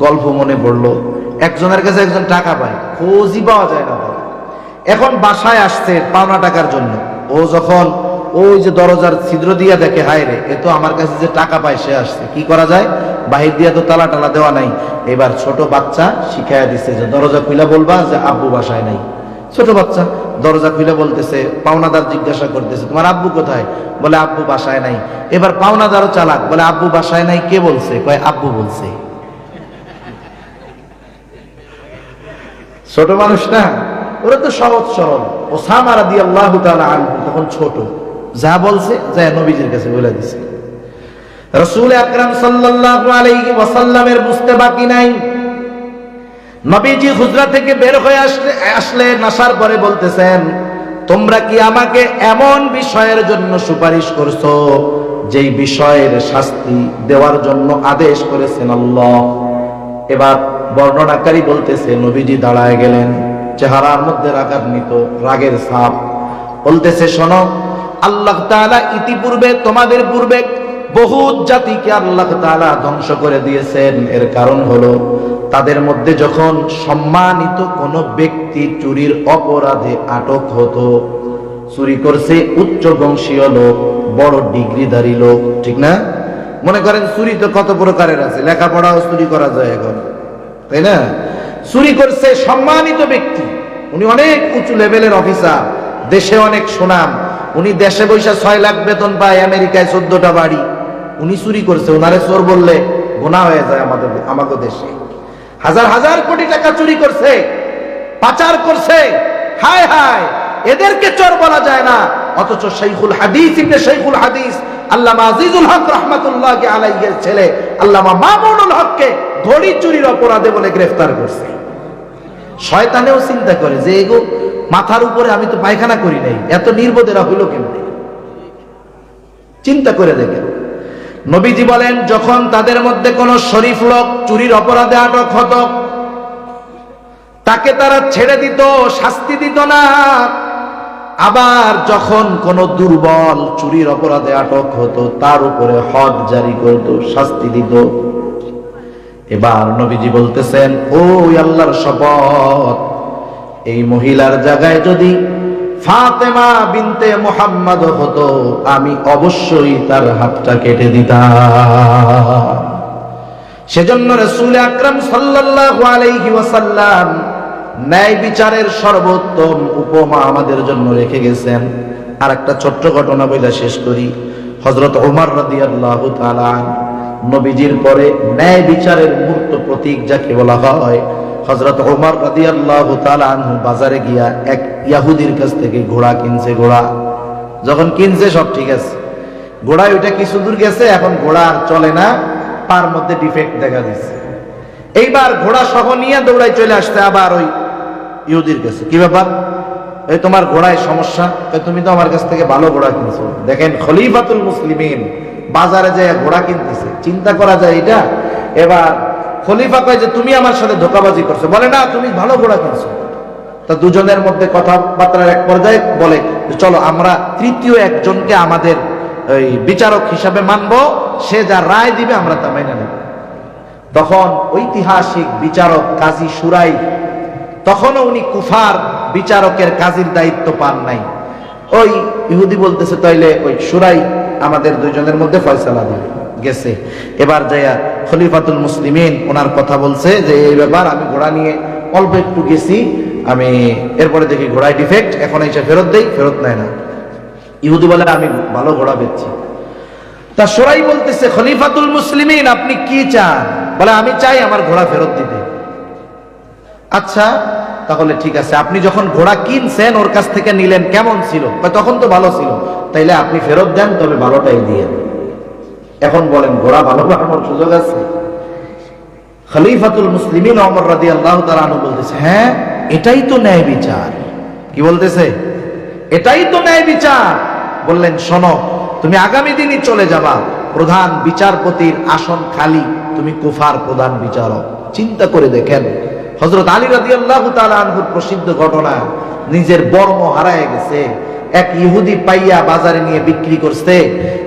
S1: গল্প মনে পড়লো, একজনের কাছে একজন টাকা পায়, খোঁজই পাওয়া যায় না। এখন বাসায় আসছে পাওনা টাকার জন্য। ও যখন ওই যে দরজার ছিদ্র দিয়া দেখে, হায় রে, এ তো আমার কাছে যে টাকা পায় সে আসছে, কি করা যায়? বাহির দিয়া তো তালা টালা দেওয়া নাই। এবার ছোট বাচ্চা শিখাইয়া দিচ্ছে যে দরজা খুলে বলবা যে আব্বু বাসায় নাই। ছোট বাচ্চা দরজা খুলে বলতেছে, পাওনাদার জিজ্ঞাসা করতেছে তোমার আব্বু কোথায়? বলে আব্বু বাসায় নাই। এবার পাওনাদারও চালাক, বলে আব্বু বাসায় নাই, কে বলছে? কয় আব্বু বলছে। ছোট মানুষ না, ওরা তো সহজ সরল। ওসামা রাদিয়াল্লাহু তাআলা আনহু তখন ছোট, যা বলছে যা নবীজির কাছে বলে দিছে। রাসূল আকরাম সাল্লাল্লাহু আলাইহি ওয়াসাল্লামের বুঝতে বাকি নাই। নবীজি হুজরা থেকে বের হয়ে আসলেন, আসার পরে বলতেছেন, তোমরা কি আমাকে এমন বিষয়ের জন্য সুপারিশ করছো যেই বিষয়ের শাস্তি দেওয়ার জন্য আদেশ করেছেন আল্লাহ? এবার বর্ণনাকারী বলতেছে, নবীজি দাঁড়ায় গেলেন, চেহারার মধ্যে রাগান্বিত, রাগের ছাপ। বলতেছে, শোনো, আল্লাহ তাআলা ইতিপূর্বে তোমাদের পূর্বে বহুত জাতিকে আল্লাহ তাআলা ধ্বংস করে দিয়েছেন। এর কারণ হলো তাদের মধ্যে যখন সম্মানিত কোন ব্যক্তি চুরির অপরাধে আটক হতো, চুরি করছে উচ্চ বংশীয় লোক, বড় ডিগ্রিধারী লোক, ঠিক না? মনে করেন চুরি তো কত প্রকারের আছে, লেখাপড়াও চুরি করা যায় এখন, তাই না? চুরি করছে সম্মানিত ব্যক্তি, উনি অনেক উঁচু লেভেলের অফিসার, দেশে অনেক সুনাম, উনি দেশে বৈশা 6 লাখ বেতন পায়, আমেরিকায় 14টা বাড়ি, উনি চুরি করছে। ওনারে চোর বললে গুনাহ হয়ে যায় আমাদের দেশে। হাজার হাজার কোটি টাকা চুরি করছে, পাচার করছে, হায় হায়, এদেরকে চোর বলা যায় না। অথচ শাইখুল হাদিস ইবনে শাইখুল হাদিস আল্লামা আজিজুল হক রাহমাতুল্লাহি আলাইহির ছেলে আল্লামা মামুনুল হককে ঘড়ি চুরির অপরাধে বলে গ্রেফতার করছে। শয়তানেও চিন্তা করে যে এগো মাথার উপরে আমি তো পায়খানা করি নাই, এত নির্বোধেরা হইল কেমনে? চিন্তা করে দেখেন, নবীজি বলেন যখন তাদের মধ্যে কোন শরীফ লোক চুরির অপরাধে আটক হতো, তাকে তারা ছেড়ে দিত, শাস্তি দিত না। আবার যখন কোন দুর্বল চুরির অপরাধে আটক হতো, তার উপরে হদ জারি করত, শাস্তি দিত। এবার নবীজি বলতেছেন, ও আল্লাহর শপথ, এই মহিলার জায়গায় যদি ফাতেমা বিনতে মুহাম্মদ হতো, আমি অবশ্যই তার হাতটা কেটে দিতাম। সেজন্য রাসূল আকরাম সাল্লাল্লাহু আলাইহি ওয়াসাল্লাম ন্যায় বিচারের সর্বোত্তম উপমা আমাদের জন্য রেখে গেছেন। আর একটা ছোট্ট ঘটনা বলে শেষ করি। হযরত ওমর রাদিয়াল্লাহু তাআলা নবীজির পরে ন্যায় বিচারের মূর্ত প্রতীক যাকে বলা হয়, হযরত ওমর রাদিয়াল্লাহু তাআলা আনহু বাজারে গিয়া এক ইহুদির কাছ থেকে ঘোড়া কিনছে। ঘোড়া যখন কিনছে সব ঠিক আছে, ঘোড়ায় ওইটা কিছু দূর গেছে, এখন ঘোড়া আর চলে না, পার মধ্যে ডিফেক্ট দেখা দিচ্ছে। এইবার ঘোড়া সহ নিয়ে দৌড়াই চলে আসতে আবার ওই ইহুদির কাছে, কি ব্যাপার, এই তোমার ঘোড়ায় সমস্যা, তুমি তো আমার কাছ থেকে ভালো ঘোড়া কিনছো। দেখেন খলিফাতুল মুসলিমিন বাজারে যায় ঘোড়া কিনতেছে, চিন্তা করা যায় এটা। এবার খলিফা কয় যে তুমি আমার সাথে ধোঁকাবাজি করছো, বলে না তুমি ভালো ঘোড়া কিনছো। তা দুজনের মধ্যে কথাবার্তার এক পর্যায়ে বলে চলো আমরা তৃতীয় একজনকে আমাদের ওই বিচারক হিসাবে মানবো, সে যা রায় দিবে আমরা তা মেনে নেব। তখন ঐতিহাসিক বিচারক কাজী সুরাই, তখনও উনি কুফার বিচারকের কাজীর দায়িত্ব পান নাই। ওই ইহুদি বলতেছে তাইলে ওই সুরাই আমাদের দুইজনের মধ্যে ফয়সালা দিবে। গেছে, এবার যাইয়া খলিফাতুল মুসলিমিন ওনার কথা বলছে যে এই ব্যাপার, আমি ঘোড়া নিয়ে অল্প একটু গেছি, আমি এরপরে দেখি ঘোড়ায় ডিফেক্ট, এখন এসে ফেরত দেই, ফেরত নেয় না। ইহুদি বলে আমি ভালো ঘোড়া বেচছি। তা সুরাই বলতেছে খলিফাতুল মুসলিমিন আপনি কি চান? বলে আমি চাই আমার ঘোড়া ফেরত দিতে। আচ্ছা তাহলে ঠিক আছে, আপনি যখন ঘোড়া কিনছেন ওর কাছ থেকে নিলেন, কেমন ছিল? তখন তো ভালো ছিল, তাইলে আপনি ফেরত দেন, তবে ভালোটাই দিয়ে। এখন বলেন ঘোড়া ভালো বানানোর সুযোগ আছে? খলিফাতুল মুসলিমিন ওমর রাদিয়াল্লাহু তাআলা আনহু বলতেছে, হ্যাঁ এটাই তো ন্যায় বিচার। কি বলতেছে? এটাই তো ন্যায় বিচার। বললেন শোনো, তুমি আগামী দিনই চলে যাবা, প্রধান বিচারপতির আসন খালি, তুমি কুফার প্রধান বিচারক। চিন্তা করে দেখেন, হযরত আলী রাদিয়াল্লাহু তাআলা আনহুর প্রসিদ্ধ ঘটনা, নিজের বর্ম হারায় গেছে, এক ইহুদি পাইয়া বাজারে নিয়ে বিক্রি করছে।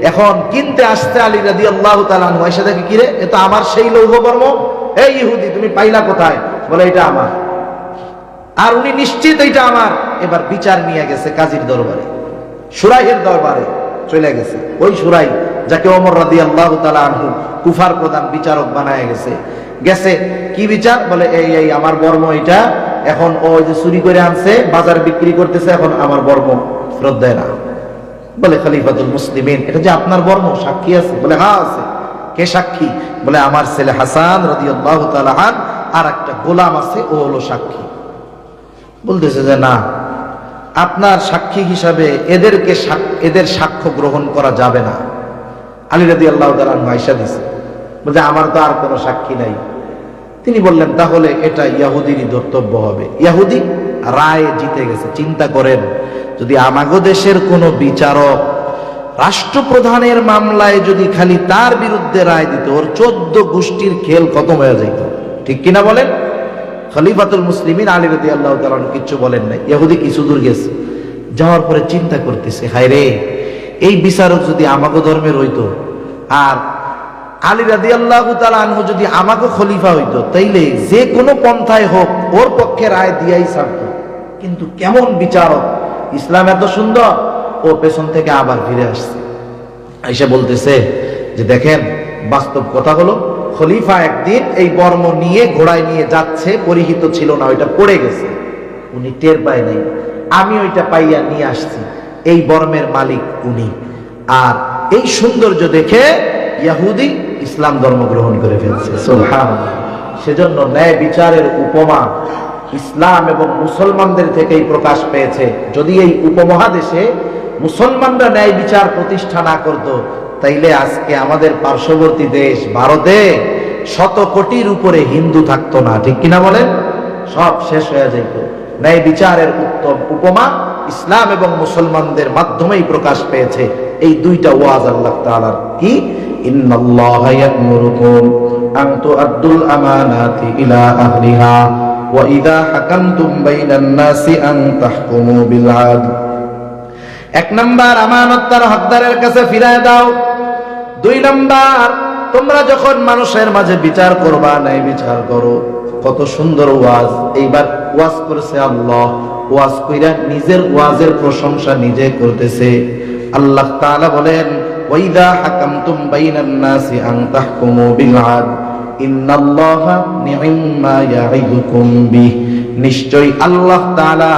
S1: এখন কিনতে আসতে আলী রাদিয়াল্লাহু তাআলা আনহু এসে দেখে, কিরে এ তো আমার সেই লৌহ বর্ম, এই ইহুদি তুমি পাইলা কোথায়? বলে এটা আমার। আর উনি নিশ্চিত এটা আমার। এবার বিচার নিয়ে গেছে কাজীর দরবারে, সুরাইয়ের দরবারে চলে গেছে। ওই সুরাই যাকে ওমর রাদিয়াল্লাহু তাআলা আনহু কুফার প্রধান বিচারক বানায় গেছে। গেছে কি বিচার? বলে এই আমার বর্ম এটা, এখন ও যে চুরি করে আনছে বাজার বিক্রি করতেছে, এখন আমার বর্ম ফেরত দেয় না। বলে খলিফাতুল মুসলিমিন এটা যে আপনার বর্ম, সাক্ষী আছে? বলে হ্যাঁ আছে। কে সাক্ষী? বলে আমার ছেলে হাসান রাদিয়াল্লাহু তাআলা আন, আর একটা গোলাম আছে, ও হলো সাক্ষী। বলতেছে যে না, আপনার সাক্ষী হিসাবে এদের সাক্ষ্য গ্রহণ করা যাবে না। আলী রাদিয়াল্লাহু তাআলা আনহু আয়েশা দিছে, বলে আমার তো আর কোনো সাক্ষী নাই। তিনি বললেন তাহলে এটা ইহুদিরই ধর্তব্য হবে। ইহুদি রায় জিতে গেছে। চিন্তা করেন, যদি আমাগো দেশের কোনো বিচারক রাষ্ট্রপ্রধানের মামলায় যদি খালি তার বিরুদ্ধে রায় দিত, ওর 14 গোষ্ঠীর খেল খতম হয়ে যেত। ঠিক কিনা বলেন? খলিফাতুল মুসলিমিন আলী রাদিয়াল্লাহু তাআলা কিছু বলেন নাই। ইহুদি কিছু দূর গেছে, যাওয়ার পরে চিন্তা করতেছে, হায় রে, এই বিচারক যদি আমাগো ধর্মের হইতো, আর আলী রাদিয়াল্লাহু তাআলা আনহু যদি আমাগো খলিফা হইতো, তাইলে যে কোনো পন্থায় হোক ওর পক্ষে রায় দিয়াই ছাড়তো। কিন্তু কেমন বিচারক, ইসলাম এত সুন্দর, ও পেছন থেকে আবার ফিরে আসছে। আয়েশা বলতেছে যে দেখেন, বাস্তব কথা হলো খলিফা একদিন এই বর্ম নিয়ে ঘোড়ায় নিয়ে যাচ্ছে, পরিহিত ছিল না, ওইটা পড়ে গেছে, উনি টের পায় নাই, আমি ওইটা পাইয়া নিয়ে আসছি, এই বর্মের মালিক উনি। আর এই সৌন্দর্য দেখে ইহুদি ইসলাম ধর্ম গ্রহণ করে ফেলছে। সুবহানাল্লাহ। সেজন্য ন্যায় বিচারের উপমা ইসলাম এবং মুসলমানদের থেকেই প্রকাশ পেয়েছে। যদি এই উপমহাদেশে মুসলমানরা ন্যায় বিচার প্রতিষ্ঠা না করত, তাইলে আজকে আমাদের পার্শ্ববর্তী দেশ ভারতে 100 কোটির উপরে হিন্দু থাকতো না। ঠিক কিনা বলেন? সব শেষ হয়ে যেত। ন্যায় বিচারের উত্তম উপমা ইসলাম এবং মুসলমানদের মাধ্যমেই প্রকাশ পেয়েছে। এই দুইটা ওয়াজ আল্লাহ তাআলার কি, ইন্নাল্লাহা ইয়া'মুরুকুম আন তু'আদ্দুল আমানাতি ইলা আহলিহা ওয়া ইযা হাকামতুম বাইনান নাসি আন তাহকুমু বিল আদল। এক নাম্বার, আমানত তার হকদারের কাছে ফিরায় দাও। দুই নাম্বার, তোমরা যখন মানুষের মাঝে বিচার করবা, ন্যায় বিচার করো। কত সুন্দর ওয়াজ! এইবার ওয়াজ করেছে আল্লাহ, ওয়াজ কইরা নিজের ওয়াজের প্রশংসা নিজে করতেছে। আল্লাহ তাআলা বলেন, ওয়াইদা হাকামতুম বাইনান নাসি আন তাহকুমু বিল আদল ইন্নাল্লাহা নি'ম্মা ইয়া'iদুকুম বিহ। নিশ্চয়ই আল্লাহ তাআলা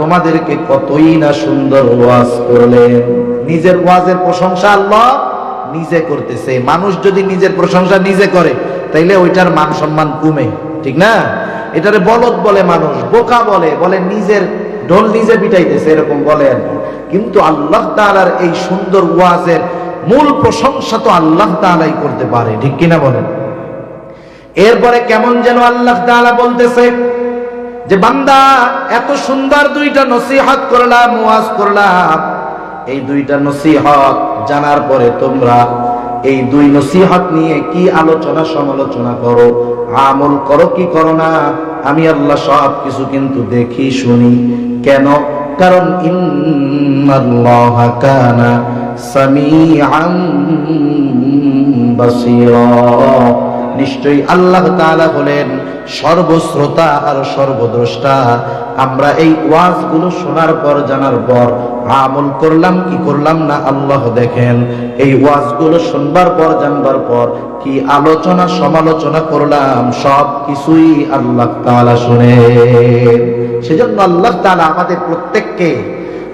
S1: তোমাদেরকে কতই না সুন্দর ওয়াজ করলেন। নিজের ওয়াজের প্রশংসা আল্লাহ নিজে করতেছে। মানুষ যদি নিজের প্রশংসা নিজে করে তাইলে ওইটার মান সম্মান কমে, ঠিক না? এটারে বলদ বলে, মানুষ বোকা বলে, বলে নিজের ঢোল নিজে পিটাইতেছে, এরকম বলেন। কিন্তু আল্লাহ তাআলার এই সুন্দর ওয়াজের মূল প্রশংসা তো আল্লাহ তাআলাই করতে পারে, ঠিক কিনা বলেন? এরপরে কেমন যেন আল্লাহ তাআলা বলতেছে যে, বান্দা এত সুন্দর দুইটা নসিহত করলাম, ওয়াজ করলাম, এই দুইটা নসিহত জানার পরে তোমরা এই দুই নসিহত নিয়ে কি আলোচনা সমালোচনা করো, আমল করো কি করো না, আমি আল্লাহ সব কিছু কিন্তু দেখি শুনি। কেন? কারণ ইন্নাল্লাহা কানা সামিআন বাসীরা। নিশ্চয়ই আল্লাহ তাআলা হলেন সর্বশ্রোতা আর সর্বদ্রষ্টা। আমরা এই ওয়াজগুলো শোনার পর, জানার পর আমল করলাম কি করলাম না আল্লাহ দেখেন। এই ওয়াজগুলো শুনবার পর, জানবার পর কি আলোচনা সমালোচনা করলাম সব কিছুই আল্লাহ তাআলা শুনেন। সেজন্য আল্লাহ তাআলা আমাদের প্রত্যেককে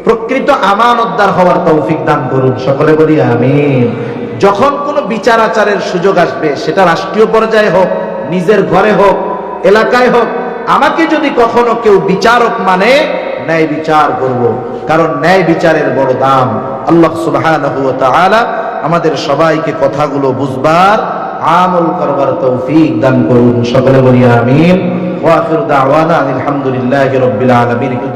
S1: প্রকৃত আমানতদার হওয়ার তৌফিক দান করুন। সকলে বলি আমিন। যখন কোনো বিচার আচারের সুযোগ আসবে, সেটা রাষ্ট্রীয় পর্যায়ে হোক, নিজের ঘরে হোক, এলাকায় হোক, আমাকে যদি কখনো কেউ বিচারক মানে, ন্যায় বিচার করব, কারণ ন্যায় বিচারের বড় দাম। আল্লাহ সুবহানাহু ওয়া তাআলা আমাদের সবাইকে কথাগুলো বুঝবার, আমল করবার তৌফিক দান করুন। সকলে বলি আমিন। ওয়া আখিরু দাওয়ানা আলহামদুলিল্লাহি রাব্বিল আলামিন।